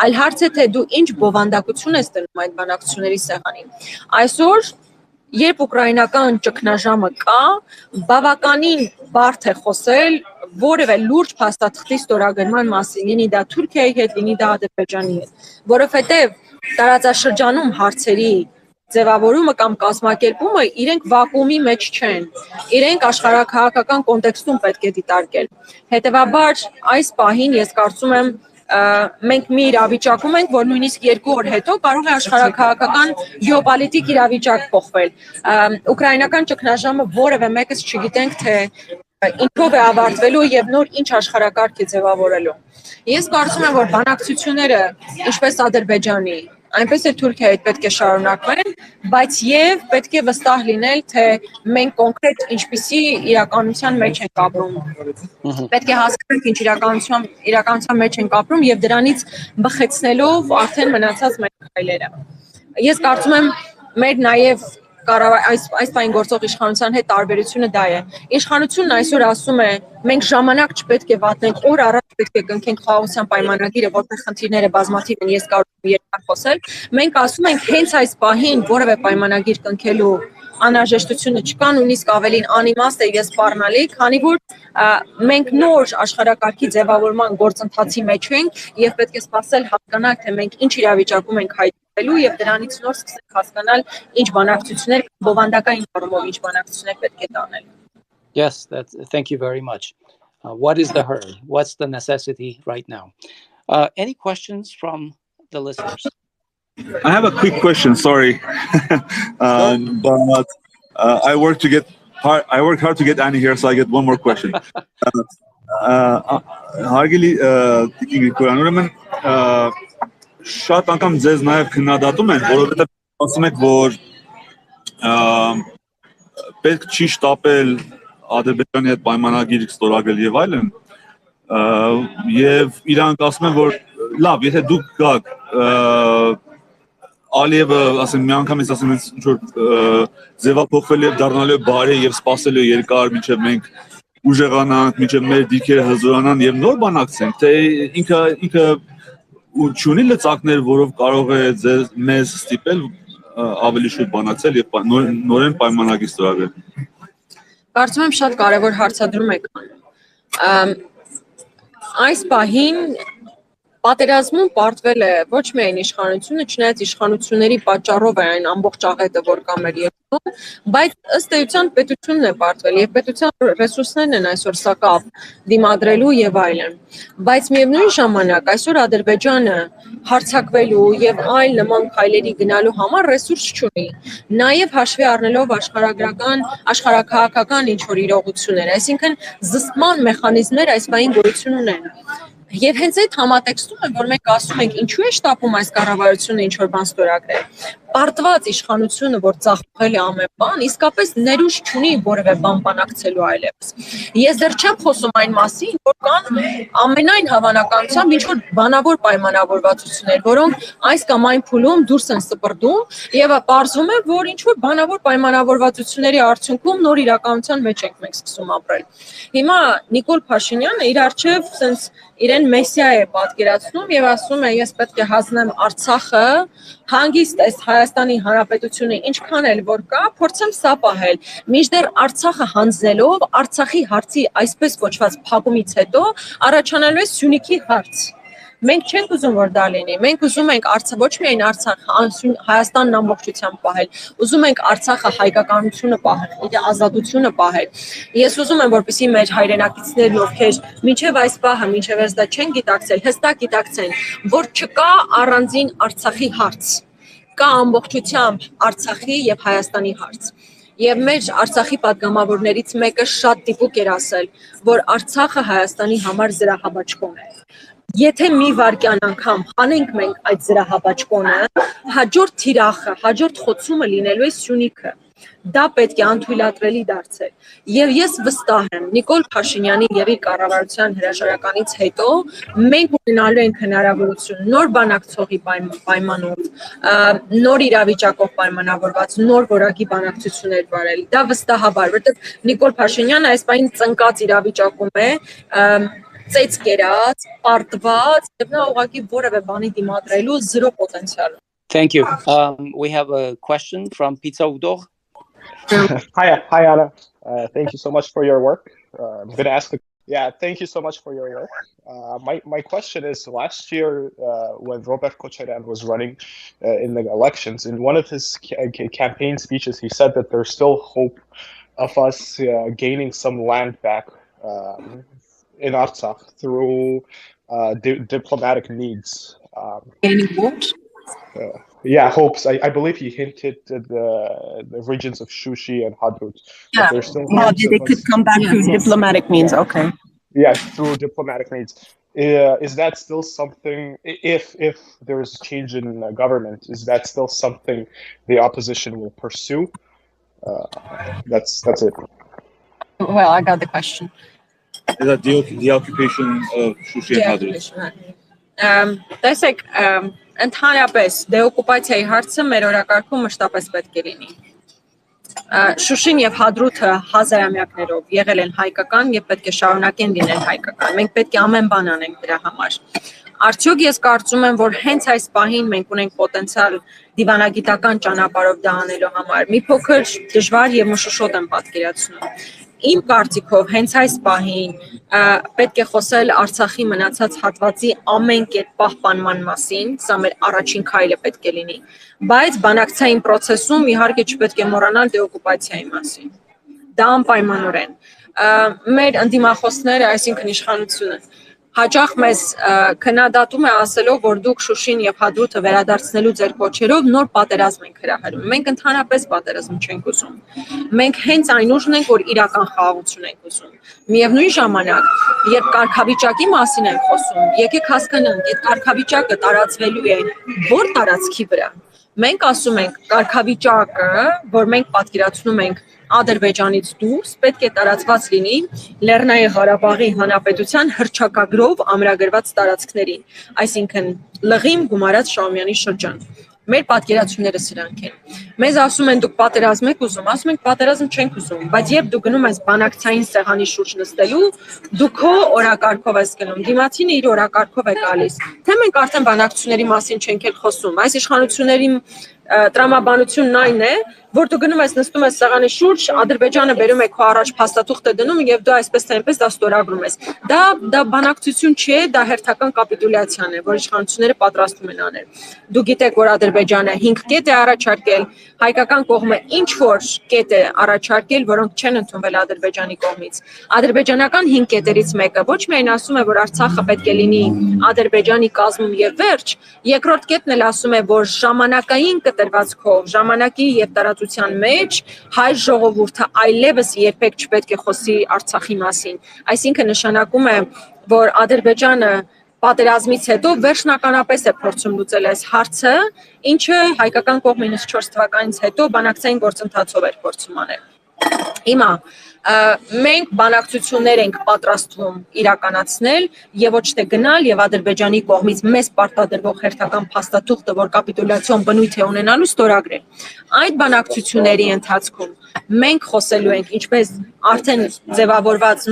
Այլ հարց է, թե դու ինչ բովանդակություն ես դնում այդ բանակցությունների սեղանին։ Այսօր, երբ ուկրաինական ճգնաժամը կա, բավականին բարդ է խոսել որևէ լուրջ փաստաթղթի ստորագրման մասին, լինի դա Թուրքիայի հետ, լինի դա Ադրբեջանի հետ, որովհետև տարածաշրջանում հարցերի ձևավորումը կամ կազմակերպումը իրենք վակուումի մեջ չեն, իրենք աշխարհաքաղաքական կոնտեքստում պետք է դիտարկել։ Հետևաբար այս պահին ես կարծում եմ մենք մի իրավիճակում ենք, որ նույնիսկ 2 օր հետո կարող է աշխարհաքաղաքական գեոպոլիտիկ իրավիճակ փոխվել։ Ուկրաինական ճգնաժամը որևէ մեկս չգիտենք, թե ինչով է ավարտվելու եւ նոր ինչ աշխարհակարգ է ձևավորելու։ Ես կարծում եմ, որ բանակցությունները, ինչպես Ադրբեջանի, այնպես էլ Թուրքիայի հետ պետք է շարունակվեն, բայց եւ պետք է վստահ լինել, թե մենք կոնկրետ ինչպիսի իրականության մեջ ենք ապրում։ Պետք է հասկանանք ինչ իրականության մեջ ենք ապրում եւ դրանից բխեցնելով արդեն մնացած մեր քայլերը։ Ես կարծում եմ, մեր նաեւ այս պայն գործող իշխանության հետ տարբերությունը դա է։ Իշխանությունն այսօր ասում է, մենք ժամանակ չպետք է վատնենք, օր առաջ պետք է կնքենք խաղաղության պայմանագիրը, որտեղ խնդիրները բազմաթիվ են, ես կարող եմ երկար խոսել։ Մենք ասում ենք, հենց այս պահին որևէ պայմանագիր կնքելու անհրաժեշտությունը չկա, նույնիսկ ավելին անիմաստ է եւ սպառնալի, քանի որ մենք նոր աշխարհակարգի ձևավորման գործընթացի մեջ ենք եւ պետք է սպասել հասկանալ, թե մենք ինչ իրավիճակում ենք հայտնվելու եւ դրանից նոր սկսենք հասկանալ ինչ բանակցություններ, բովանդակային առումով ինչ բանակցություններ պետք է տանել։ Yes, thank you very much. What is the hurry? What's the necessity right now? Any questions from the listeners? I have a quick question. Sorry, but I worked hard to get Annie here, so I get one more question. Հարգելի Grigoryan, ուրեմն շատ անգամ ձեզ նաև քննադատում են, որովհետև ասում եք, որ պետք չի շտապել Ադրբեջանի հետ պայմանագիր ստորագրել եւ այլն, եւ իրանք ասում են, որ լավ, եթե դուք գաք Ալիևը, ասեմ, մի անգամից ասեմ, ինչ որ ձևափոխվել եւ դառնալու է բարի եւ սпасելու երկար, մինչեւ մենք ուժեղանանք, մինչեւ մեր դիրքերը հզորանան եւ նոր բանակցենք, թե ինքը չունի լծակներ, որով կարող է մեզ ստիպել ավելի շուտ բանակցել եւ նորեն պայմանագիր ստորագրել։ Կարծում եմ շատ կարևոր հարցադրում եք անում։ Այս պահին պատերազմում պարտվել է ոչ միայն իշխանությունը, չնայած իշխանությունների պատճառով է այն ամբողջ աղետը, որ կա մեր երկրում, բայց ըստ էության պետությունն է պարտվել եւ պետության ռեսուրսներն են այսօր սակավ դիմադրելու եւ այլն։ Բայց միևնույն ժամանակ այսօր Ադրբեջանը հարձակվելու եւ այլ նման քայլերի գնալու համար ռեսուրս չունի։ Նաեւ հաշվի առնելով աշխարհաքաղաքական ինչ-որ իրողություններ, այսինքն զսպման մեխանիզմներ այս բային գոյություն ունեն։ Եվ հենց այդ համատեքստում է, որ մենք ասում ենք, ինչու է շտապում այս կառավարությունը ինչ-որ բան ստորագրել։ Պարտված իշխանությունը, որ ծախողել է ամեն բան, իսկապես ներուժ չունի որևէ բան բանակցելու այլևս։ Ես դեռ չեմ խոսում այն մասին, որ կան ամենայն հավանականությամբ ինչ-որ բանավոր պայմանավորվածություններ, որոնք այս կամ այն փուլում դուրս են սպրդում եւ պարզվում է, որ ինչ-որ բանավոր պայմանավորվածությունների արդյունքում նոր իրականության մեջ ենք մենք սկսում ապրել։ Հիմա Նիկոլ Փաշինյանը իր արչեւ սենց իրեն մեսիա է պատկերացնում եւ ասում է, ես պետք է հանձնեմ Արցախը հանգիստ այս Հայաստանի Հանրապետությունը ինչքան էլ որ կա, փորձեմ սա պահել։ Մինչդեռ Արցախը հանձնելով, Արցախի հարցի այսպես կոչված փակումից հետո առաջանալու է Սյունիքի հարց։ Մենք չենք ուզում որ դա լինի։ Մենք ուզում ենք ոչ միայն Արցախը, Հայաստանն ամբողջությամբ պահել, ուզում ենք Արցախը հայկականությունը պահել, իր ազատությունը պահել։ Ես ուզում եմ որպեսզի մեր հայրենակիցներն ովքեր մինչև այս պահը, մինչև այս դա չեն գիտակցել, հստակ գիտակցեն, որ չկա առանձին Արցախի հարց։ Կա ամբողջությամբ Արցախի եւ Հայաստանի հարց։ Եվ մեր Արցախի պատգամավորներից մեկը շատ դիպուկ էր ասել, որ Արցախը Հայաստանի համար զրահաբաճկոն է։ Եթե մի վայրկյան անգամ հանենք մենք այդ զրահաբաճկոնը, հաջորդ թիրախը, հաջորդ խոցումը լինելու է Սյունիքը։ Դա պետք է անթույլատրելի դարձել։ Եվ ես վստահ եմ, Նիկոլ Փաշինյանի եւ իր կառավարության հրաժարականից հետո մենք ունենալու ենք հնարավորություն նոր բանակցողի պայմանով, նոր իրավիճակով պայմանավորված, նոր որակի բանակցություններ վարել։ Դա վստահաբար, որովհետեւ Նիկոլ Փաշինյանը այս պայն ծնկած իրավիճակում է, ծեծ կերած, պարտված, եւ նա ուղղակի որևէ բանի դիմադրելու զրո պոտենցիալ։ Thank you. We have a question from Pizza Udor. Hi, Anna. Thank you so much for your work. I'm going to ask. Thank you so much for your work. My question is: last year, when Robert Kocheran was running in the elections, in one of his campaign speeches, he said that there's still hope of us gaining some land back in Artsakh through diplomatic needs. Gaining what? Hopes. I believe he hinted at the regions of Shushi and Hadrut. Yeah, they could come back through diplomatic means. Okay. Yeah, through diplomatic means. Is that still something? If there is a change in government, is that still something the opposition will pursue? That's it. Well, I got the question. Is that the occupation of Shushi and Hadrut? Տեսեք, ընդհանրապես դեօկուպացիայի հարցը մեր օրակարգում մշտապես պետք է լինի։ Շուշին եւ Հադրութը հազարամյակներով եղել են հայկական եւ պետք է շարունակեն լինել հայկական։ Մենք պետք է ամեն բան անենք դրա համար։ Արդյոք ես կարծում եմ, որ հենց այս պահին մենք ունենք պոտենցիալ դիվանագիտական ճանապարհով դա անելու համար։ Մի փոքր դժվար եւ մշուշոտ եմ պատկերացնում։ Իմ կարծիքով հենց այս պահին պետք է խոսել Արցախի մնացած հատվածի ամեն կերպ պահպանման մասին, սա մեր առաջին քայլը պետք է լինի, բայց բանակցային process-ում իհարկե չպետք է մոռանալ դեօկուպացիայի մասին։ Դա անպայմանորեն։ Մեր ընդդիմախոսները, այսինքն իշխանությունը, հաճախ մեզ քննադատում է ասելով, որ դուք Շուշին եւ Հադրութը վերադարձնելու ձեր կոչերով նոր պատերազմ եք հրահրում։ Մենք ընդհանրապես պատերազմ չենք ուզում։ Մենք հենց այն ուժն ենք, որ իրական խաղաղություն ենք ուզում։ Միևնույն ժամանակ, երբ կարգավիճակի մասին ենք խոսում, եկեք հասկանանք, այդ կարգավիճակը տարածվելու է որ տարածքի վրա։ Մենք ասում ենք, կարգավիճակը, որ մենք պատկերացնում ենք Ադրբեջանից դուրս, պետք է տարածված լինի Լեռնային Ղարաբաղի Հանրապետության հռչակագրով ամրագրված տարածքներին, այսինքն Լղիմ, Գումարած, Շահումյանի շրջան։ Մեր պատկերացումները սրանք են։ Մեզ ասում են դուք պատերազմ եք ուզում, ասում ենք պատերազմ չենք ուզում, բայց երբ դու գնում ես բանակցային սեղանի շուրջ նստելու, դու քո օրակարգով ես գնում, դիմացինը իր օրակարգով է գալիս։ Թե մենք արդեն բանակցությունների մասին չենք էլ խոսում, այս իշխանությունների տրամաբանությունն այն է, որ դու գնում ես նստում ես սեղանի շուրջ, Ադրբեջանը բերում է քո առաջ փաստաթուղթ է դնում եւ դու այսպես թե այնպես դա ստորագրում ես։ Դա բանակցություն չէ, դա հերթական կապիտուլյացիան է, որ իշխանությունները պատրաստում են անել։ Դու գիտեք, որ Ադրբեջանը 5 կետ է առաջարկել, հայկական կողմը ինչ որ կետ է առաջարկել, որոնք չեն ընդունվել Ադրբեջանի կողմից։ Ադրբեջանական 5 կետերից մեկը ոչ միայն ասում է, որ Արցախը պետք է լինի Ադրբեջանի կազմում եւ վերջ, երկրորդ կետն էլ ասում է, որ ժամանակային կտրվածքով, ժամանակի եւ տարածության մեջ հայ ժողովուրդը այլևս երբեք չպետք է խոսի Արցախի մասին։ Այսինքն նշանակում է, որ Ադրբեջանը պատերազմից հետո վերջնականապես է փորձում լուծել այս հարցը, ինչը հայկական կողմը 94 թվականից հետո բանակցային գործընթացով էր փորձում անել։ Հիմա Մենք բանակցություններ ենք պատրաստվում իրականացնել եւ ոչ թե գնալ եւ Ադրբեջանի կողմից մեզ պարտադրվող հերթական փաստաթուղթը, որ կապիտուլյացիոն բնույթ է ունենալու, ստորագրել։ Այդ բանակցությունների ընթացքում մենք խոսելու ենք ինչպես արդեն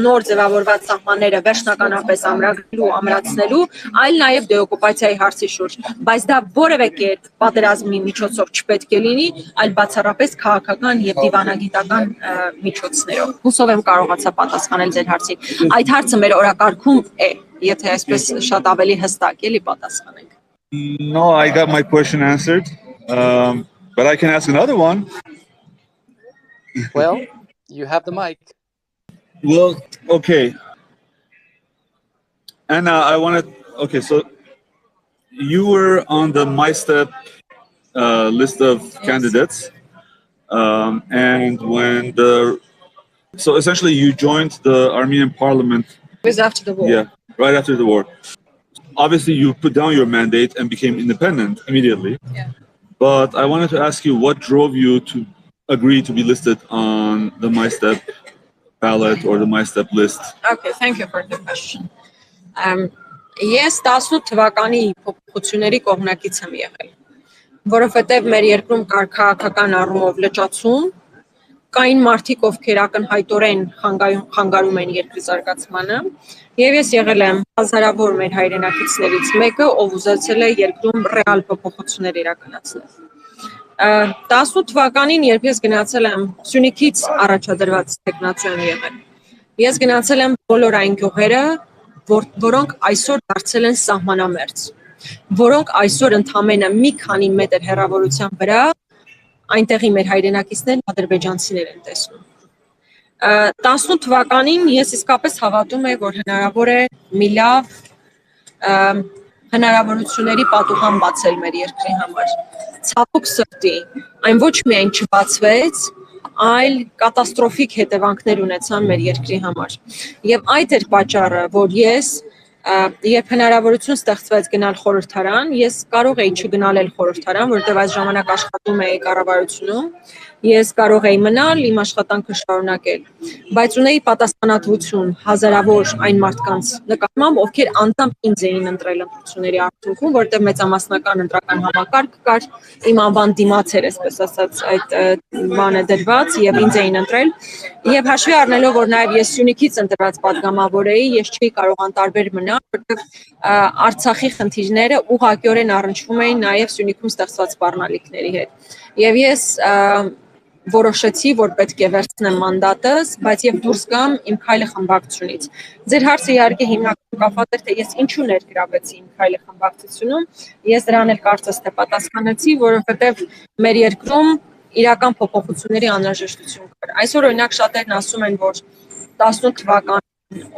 նոր ձևավորված սահմանները վերջնականապես ամրագրելու, ամրացնելու, այլ նաև դեօկուպացիայի հարցի շուրջ, բայց դա որևէ կերպ պատերազմի միջոցով չպետք է լինի, այլ բացառապես քաղաքական եւ դիվանագիտական միջոցներով։ Հուսով եմ կարողացա պատասխանել ձեր հարցին։ Այդ հարցը մեր օրակարգում է, եթե այսպես շատ ավելի հստակ էլի պատասխանենք։ No, I got my question answered, but I can ask another one. Well, you have the mic. Well, okay. Anna, I want to. Okay, so you were on the MyStep list of candidates, and when so essentially you joined the Armenian parliament. It was after the war. Yeah, right after the war. Obviously, you put down your mandate and became independent immediately. Yeah. But I wanted to ask you, what drove you to agree to be listed on the MyStep ballot or the MyStep list? Okay, thank you for the question. Ես 18 թվականի փոփոխությունների կողմնակից եմ եղել, որովհետև մեր երկրում կար քաղաքական առումով լճացում, կային մարդիկ, ովքեր ակնհայտորեն խանգարում են երկրի զարգացմանը, եւ ես եղել եմ հազարավոր մեր հայրենակիցներից մեկը, ով ուզեցել է երկրում ռեալ փոփոխություններ իրականացնել։ 18 թվականին, երբ ես գնացել եմ Սյունիքից առաջադրված տեխնացիա եմ եղել, ես գնացել եմ բոլոր այն գյուղերը, որոնք այսօր դարձել են սահմանամերձ, որոնք այսօր ընդամենը մի քանի մետր հեռավորության վրա այնտեղի մեր հայրենակիցներն ադրբեջանցիներ են տեսնում։ 18 թվականին ես իսկապես հավատում եմ, որ հնարավոր է մի լավ հնարավորությունների պատուհան բացել մեր երկրի համար։ Ցավոք սրտի, այն ոչ միայն չբացվեց, այլ կատաստրոֆիկ հետևանքներ ունեցան մեր երկրի համար։ Եվ այդ էր պատճառը, որ ես երբ հնարավորություն ստեղծվեց գնալ խորհրդարան, ես կարող էի չգնալ խորհրդարան, որտեղ այս ժամանակ աշխատում էի կառավարությունում, ես կարող էի մնալ, իմ աշխատանքը շարունակել, բայց ունեի պատասխանատվություն հազարավոր այն մարդկանց նկատմամբ, ովքեր անդամ ինձ էին ընտրել ընտրությունների արդյունքում, որտեղ մեծամասնական ընտրական համակարգ կար, իմ անվան դիմաց էր, այսպես ասած, այդ բանը դրված եւ ինձ էին ընտրել, եւ հաշվի առնելով, որ նաեւ ես Սյունիքից ընտրված պատգամավոր էի, ես չէի կարող անտարբեր մնալ, որտեղ Արցախի խնդիրները ուղղակիորեն առնչվում էին նաեւ Սյունիքում ստեղծված սպառնալիքների հետ։ Եվ ես որոշեցի, որ պետք է վերցնեմ մանդատս, բայց եւ դուրս գամ իմ քայլը խմբակցությունից։ Ձեր հարցը իհարկե հիմնականում կապված էր, թե ես ինչու ներգրավեցի իմ քայլը խմբակցությունում, ես դրան էլ կարծես թե պատասխանեցի, որովհետեւ մեր երկրում իրական փոփոխությունների անհրաժեշտություն կար։ Այսօր օրինակ շատերն ասում են, որ 18 թվականին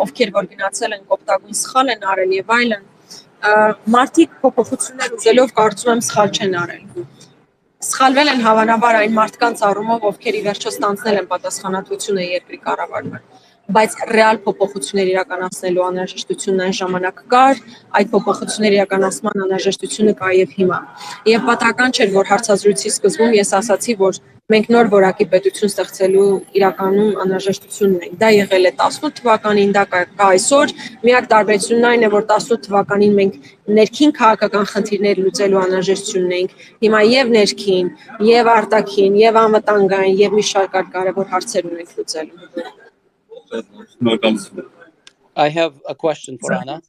ովքեր որ գնացել են կոպտագույն սխալ են արել եւ այլն, մարդիկ փոփոխություններ ուզելով կարծում եմ սխալ չեն արել։ Սխալվել են հավանաբար այն մարդկանց առումով, ովքեր ի վերջո ստանձնել են պատասխանատվությունը երկրի կառավարման, բայց ռեալ փոփոխություններ իրականացնելու անհրաժեշտությունն այն ժամանակ կար, այդ փոփոխությունների իրականացման անհրաժեշտությունը կա եւ հիմա։ Եվ պատահական չէր, որ հարցազրույցի սկզբում ես ասացի, որ մենք նոր որակի պետություն ստեղծելու իրականում անհրաժեշտություն ունենք։ Դա եղել է 18 թվականին, դա կա այսօր, միակ տարբերությունն այն է, որ 18 թվականին մենք ներքին քաղաքական խնդիրներ լուծելու անհրաժեշտություն ունենք, հիմա եւ ներքին, եւ արտաքին, եւ անվտանգային, եւ մի շարք կարևոր հարցեր ունենք լուծելու։ I have a question for Anna.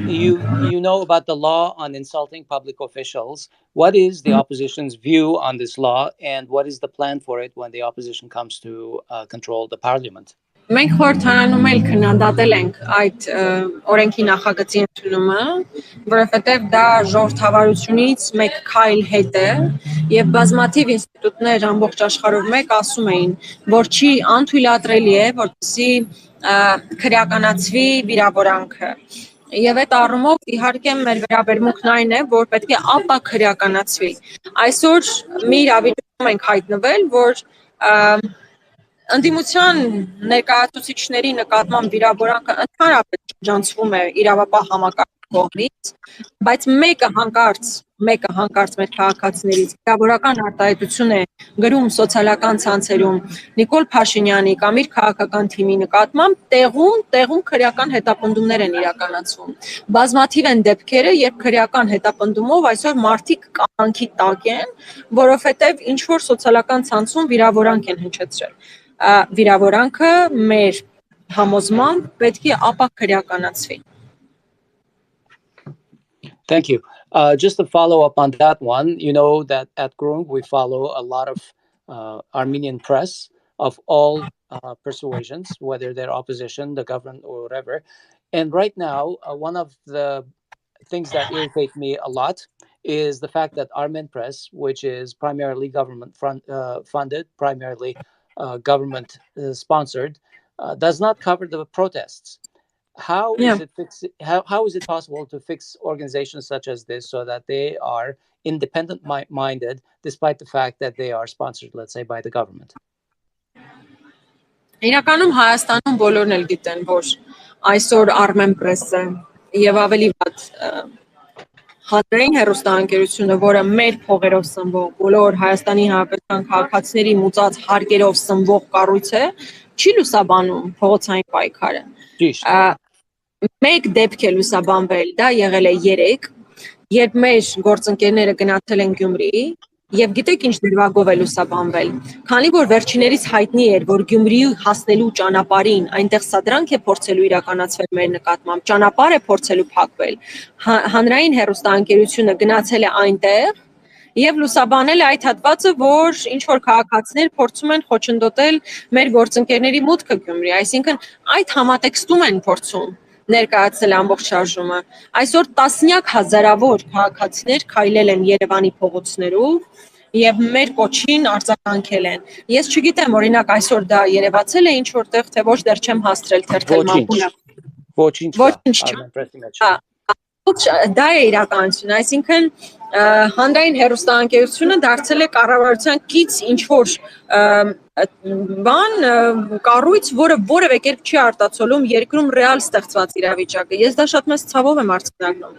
You know about the law on insulting public officials. What is the opposition's view on this law, and what is the plan for it when the opposition comes to control the parliament? Մենք խորհրդարանում էլ քննադատել ենք այդ օրենքի նախագծի ընդունումը, որովհետև դա ժողովրդավարությունից մեկ քայլ հետ է, եւ բազմաթիվ ինստիտուտներ ամբողջ աշխարհով մեկ ասում էին, որ չի անթույլատրելի է, որպեսզի քրեականացվի վիրավորանքը։ Եվ այդ առումով իհարկե մեր վերաբերմունքն այն է, որ պետք է ապաքրեականացվի։ Այսօր մի իրավիճակում ենք հայտնվել, որ ընդդիմության ներկայացուցիչների նկատմամբ վիրավորանքը ընդհանրապես շրջանցվում է իրավապահ համակարգում, կողմից, բայց մեկը հանկարծ մեր քաղաքացիներից իրավորական արտահայտություն է գրում սոցիալական ցանցերում Նիկոլ Փաշինյանի կամ իր քաղաքական թիմի նկատմամբ, տեղում քրեական հետապնդումներ են իրականացվում։ Բազմաթիվ են դեպքերը, երբ քրեական հետապնդումով այսօր մարդիկ կյանքի տակ են, որովհետև ինչ որ սոցիալական ցանցում վիրավորանք են հնչեցրել։ Վիրավորանքը մեր համոզմամբ պետք է ապա քրեականացվի։ Thank you. Just to follow up on that one, you know that at Grung we follow a lot of Armenian press of all persuasions, whether they're opposition, the government, or whatever. And right now, one of the things that irritate me a lot is the fact that Armen press, which is primarily government funded, primarily government sponsored, does not cover the protests. How is it possible to fix organizations such as this so that they are independent minded despite the fact that they are sponsored, let's say, by the government? Իրականում Հայաստանում բոլորն էլ գիտեն, որ այսօր Armen press-ը եւ ավելի վատ հանրային հեռուստաընկերությունը, որը մեր փողերով սնվող, բոլոր Հայաստանի Հանրապետության քաղաքացիների մուծած հարկերով սնվող կառույց է, չի լուսաբանում փողոցային պայքարը։ Մեկ դեպք է լուսաբանվել, դա եղել է 3, երբ մեր գործընկերները գնացել են Գյումրի, եւ գիտեք ինչ դրվագով է լուսաբանվել, քանի որ վերջիներից հայտնի էր, որ Գյումրի հասնելու ճանապարհին այնտեղ սադրանք է փորձելու իրականացվել մեր նկատմամբ, ճանապարհ է փորձելու փակվել, հանրային հեռուստաընկերությունը գնացել է այնտեղ եւ լուսաբանել է այդ հատվածը, որ ինչ որ քաղաքացիներ փորձում են խոչընդոտել մեր գործընկերների մուտքը Գյումրի, այսինքն այդ համատեքստում են փորձում ներկայացնել ամբողջ շարժումը։ Այսօր տասնյակ հազարավոր քաղաքացիներ քայլել են Երևանի փողոցներով եւ մեր կոչին արձագանքել են։ Ես չգիտեմ, օրինակ այսօր դա երևացել է ինչ որտեղ, թե ոչ դեռ չեմ հաստրել թերթել մամուլը։ Ոչինչ։ Դա է իրականությունը, այսինքն հանրային հեռուստաընկերությունը դարձել է կառավարության կից ինչ որ բան կառույց, որը որևէ կերպ չի արտացոլում երկրում ռեալ ստեղծված իրավիճակը։ Ես դա շատ մեծ ցավով եմ արձանագրում։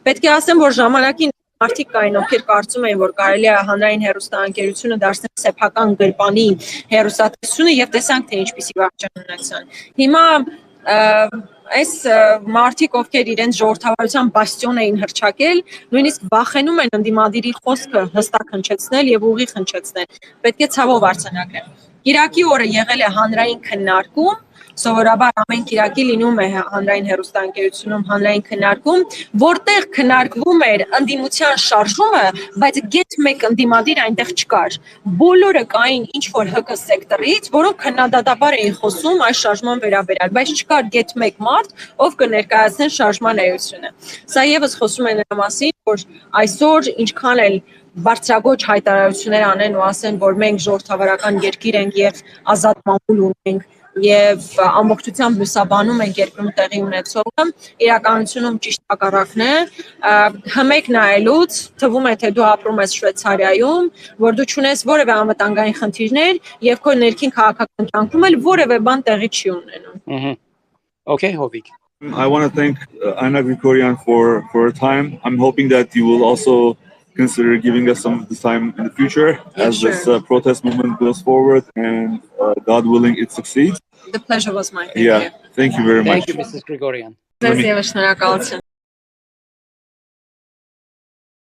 Պետք է ասեմ, որ ժամանակին մարդիկ կային, ովքեր կարծում էին, որ կարելի է հանրային հեռուստաընկերությունը դարձնել սեփական գրպանի հեռուստատեսությունը եւ տեսանք, թե ինչպիսի վարչություն ունեցան։ Հիմա այս մարդիկ, ովքեր իրենց ժողովրդավարության բաստիոն էին հռչակել, նույնիսկ վախենում են ընդդիմադիրի խոսքը հստակ հնչեցնել եւ ուղիղ հնչեցնել։ Պետք է ցավով արձանագրեմ։ Կիրակի օրը եղել է հանրային քննարկում, սովորաբար ամեն Կիրակի լինում է հանրային հեռուստաընկերությունում հանրային քննարկում, որտեղ քննարկվում էր ընդդիմության շարժումը, բայց գեթ մեկ ընդդիմադիր այնտեղ չկար։ Բոլորը կային ինչ որ ՀԿ սեկտորից, որոնք քննադատաբար էին խոսում այս շարժման վերաբերյալ, բայց չկար գեթ մեկ մարդ, ով կներկայացներ շարժման էությունը։ Սա եւս խոսում է նրա մասին, որ այսօր ինչքան էլ բարձրագույն հայտարարություններ անեն ու ասեն, որ մենք ժողովրդավարական երկիր ենք եւ ազատ մամուլ ունենք եւ ամբողջությամբ լուսաբանում ենք երկրում տեղի ունեցողը, իրականությունում ճիշտ հակառակն է, հմեք նայելուց թվում է, թե դու ապրում ես Շվեյցարիայում, որ դու չունես որևէ անվտանգային խնդիրներ եւ քո ներքին քաղաքական կյանքում էլ որևէ բան տեղի չի ունենում։ Okay, Hovik. I want to thank Anna Grigoryan for her time. I'm hoping that you will also consider giving us some of this time in the future as this protest movement goes forward and God willing it succeeds. The pleasure was mine. Thank you very much. Thank you, Mrs. Grigoryan.